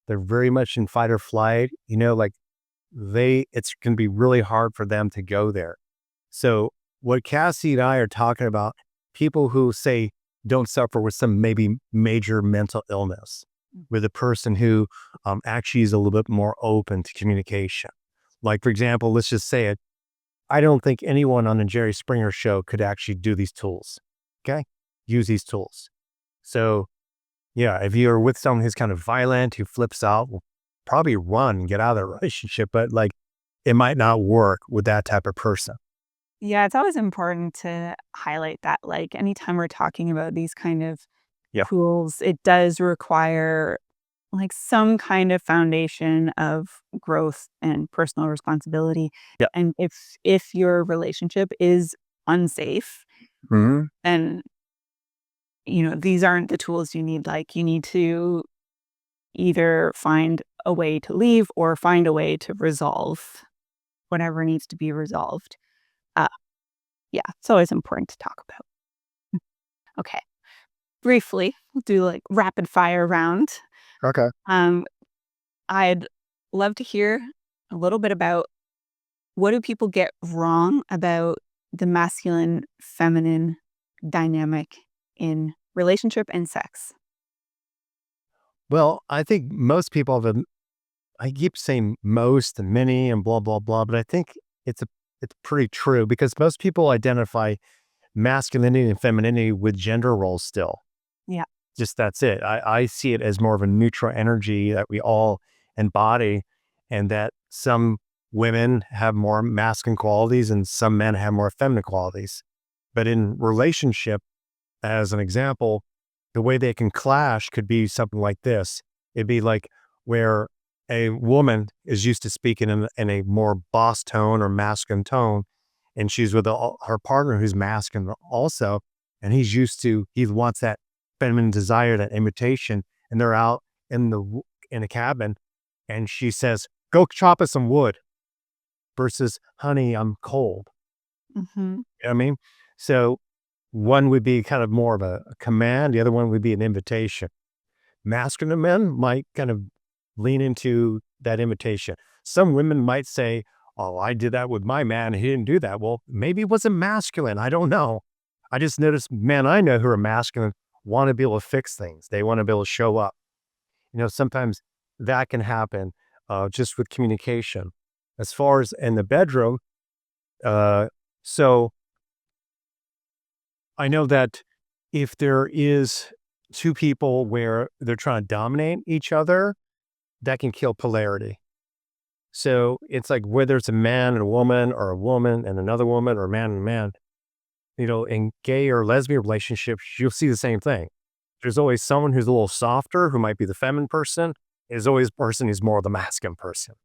They're very much in fight or flight, like it's going to be really hard for them to go there. So what Cassie and I are talking about, people who say don't suffer with some maybe major mental illness, with a person who actually is a little bit more open to communication. Like, for example, let's just say it. I don't think anyone on the Jerry Springer show could actually do these tools. Okay. Use these tools. So yeah, if you're with someone who's kind of violent, who flips out, will probably run and get out of the relationship, but like it might not work with that type of person. Yeah, it's always important to highlight that, like, anytime we're talking about these kind of Yeah. tools, it does require, like, some kind of foundation of growth and personal responsibility, Yeah. and if your relationship is unsafe, Hmm. then, these aren't the tools you need, like, you need to either find a way to leave or find a way to resolve whatever needs to be resolved. Uh, yeah, it's always important to talk about. Okay. Briefly, we'll do like rapid fire round. Okay. Um, I'd love to hear a little bit about, what do people get wrong about the masculine feminine dynamic in relationship and sex? Well, I think most people I keep saying most and many and blah, blah, blah, but I think it's pretty true because most people identify masculinity and femininity with gender roles still. Yeah. Just that's it. I see it as more of a neutral energy that we all embody, and that some women have more masculine qualities and some men have more feminine qualities. But in relationship, as an example, the way they can clash could be something like this. It'd be like where a woman is used to speaking in a more boss tone or masculine tone, and she's with her partner who's masculine also, and he wants that feminine desire, that imitation, and they're out in a cabin, and she says, "Go chop us some wood," versus, "Honey, I'm cold." Hmm. You know what I mean? So one would be kind of more of a command, the other one would be an invitation. Masculine men might kind of lean into that invitation. Some women might say, "Oh, I did that with my man. He didn't do that." Well, maybe it wasn't masculine. I don't know. I just noticed men I know who are masculine want to be able to fix things. They want to be able to show up. Sometimes that can happen just with communication. As far as in the bedroom, uh, so I know that if there is two people where they're trying to dominate each other, that can kill polarity. So it's like whether it's a man and a woman or a woman and another woman or a man and a man, in gay or lesbian relationships, you'll see the same thing. There's always someone who's a little softer, who might be the feminine person. There's always a person who's more the masculine person,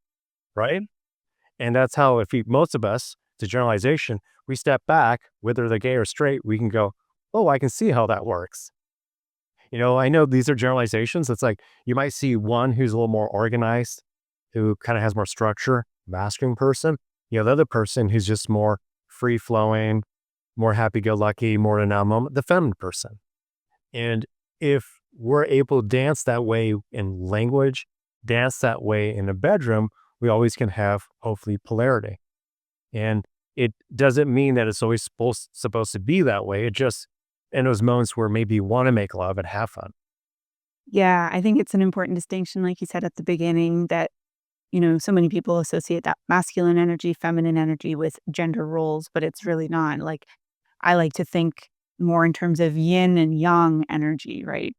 right? And that's how, most of us, it's a generalization, we step back, whether they're gay or straight, we can go, oh, I can see how that works. I know these are generalizations. It's like you might see one who's a little more organized, who kind of has more structure, masculine person. The other person who's just more free flowing, more happy go lucky, more in a now moment, the feminine person. And if we're able to dance that way in language, dance that way in a bedroom, we always can have hopefully polarity. And it doesn't mean that it's always supposed to be that way. It just in those moments where maybe you want to make love and have fun. Yeah, I think it's an important distinction, like you said at the beginning, that, so many people associate that masculine energy, feminine energy with gender roles, but it's really not. Like, I like to think more in terms of yin and yang energy, right?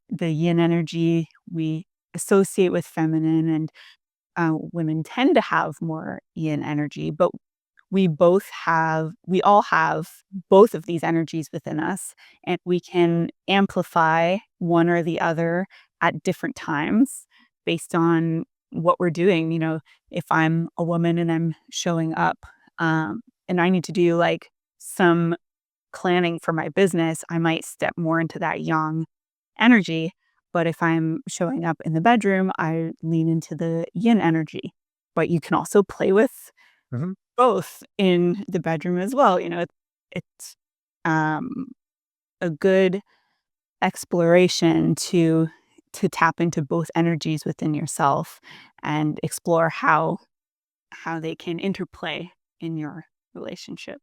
The yin energy we associate with feminine, and women tend to have more yin energy, but we all have both of these energies within us, and we can amplify one or the other at different times based on what we're doing. If I'm a woman and I'm showing up, and I need to do like some planning for my business, I might step more into that yang energy. But if I'm showing up in the bedroom, I lean into the yin energy. But you can also play with Mhm. both in the bedroom as well. It's um, a good exploration to tap into both energies within yourself and explore how they can interplay in your relationship.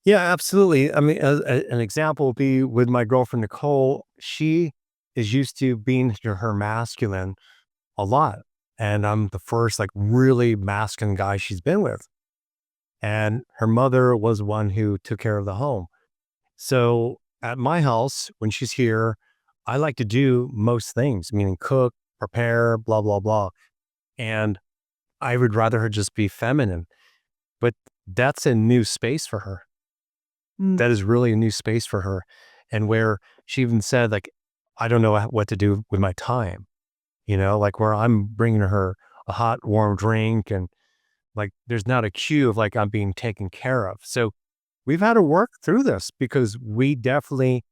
Yeah, absolutely. I mean, an example would be with my girlfriend, Nicole. She is used to being her masculine a lot. And I'm the first like really masculine guy she's been with. And her mother was one who took care of the home. So at my house, when she's here, I like to do most things, meaning cook, prepare, blah, blah, blah. And I would rather her just be feminine. But that's a new space for her. Mm. That is really a new space for her. And where she even said, like, I don't know what to do with my time, like where I'm bringing her a hot, warm drink and like there's not a cue of like I'm being taken care of. So we've had to work through this because we definitely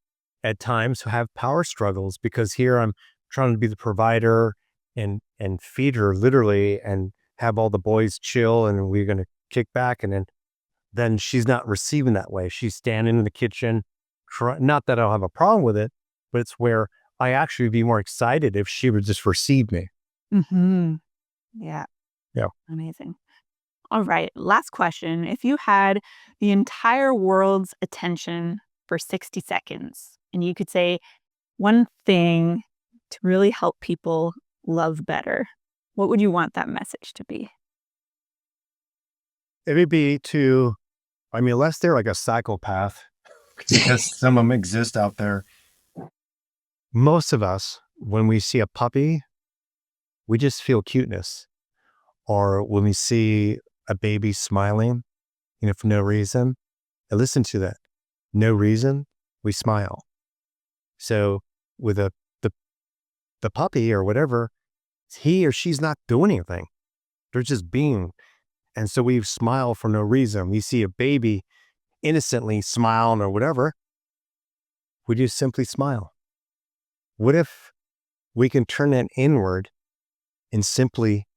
at times have power struggles because here I'm trying to be the provider and feed her literally and have all the boys chill and we're going to kick back and then she's not receiving that way. She's standing in the kitchen. Not that I don't have a problem with it, but it's where I actually would be more excited if she would just receive me. Mhm. Yeah, Yeah. amazing. All right, last question. If you had the entire world's attention for 60 seconds and you could say one thing to really help people love better, what would you want that message to be? It would be unless they're like a psychopath, because some of them exist out there, most of us, when we see a puppy, we just feel cuteness. Or when we see a baby smiling, for no reason, and listen to that. No reason, we smile. So with the puppy or whatever, he or she's not doing anything. They're just being. And so we smile for no reason. We see a baby innocently smiling or whatever. We just simply smile. What if we can turn that inward and simply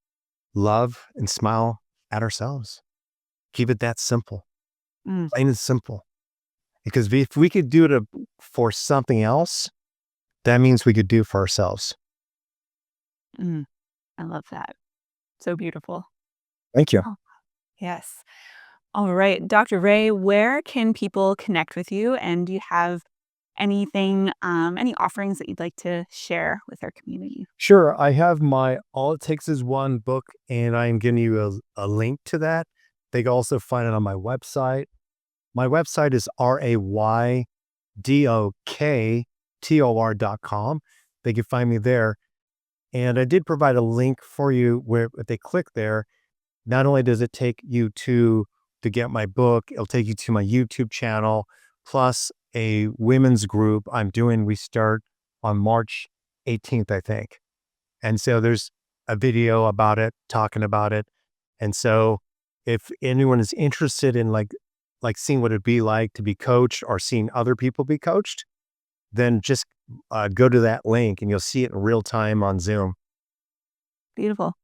love and smile at ourselves? Keep it that simple, Mm, plain and simple. Because if we could do it for something else, that means we could do it for ourselves. mm. I love that. So beautiful. Thank you. Oh, yes. All right. Dr. Ray, where can people connect with you? And do you have any offerings that you'd like to share with our community? Sure. I have my All It Takes Is One book, and I am giving you a link to that. They can also find it on my website. My website is raydoktor.com. They can find me there. And I did provide a link for you where if they click there, not only does it take you to get my book, it'll take you to my YouTube channel, plus a women's group we start on March 18th, I think. And so there's a video about it, talking about it. And so if anyone is interested in like seeing what it'd be like to be coached or seeing other people be coached, then just go to that link and you'll see it in real time on Zoom. Beautiful.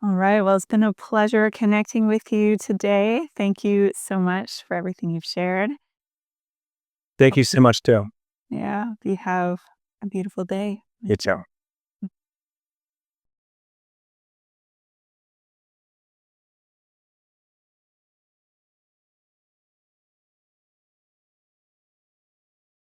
All right. Well, it's been a pleasure connecting with you today. Thank you so much for everything you've shared. Thank you so much too. Yeah. You have a beautiful day. You too.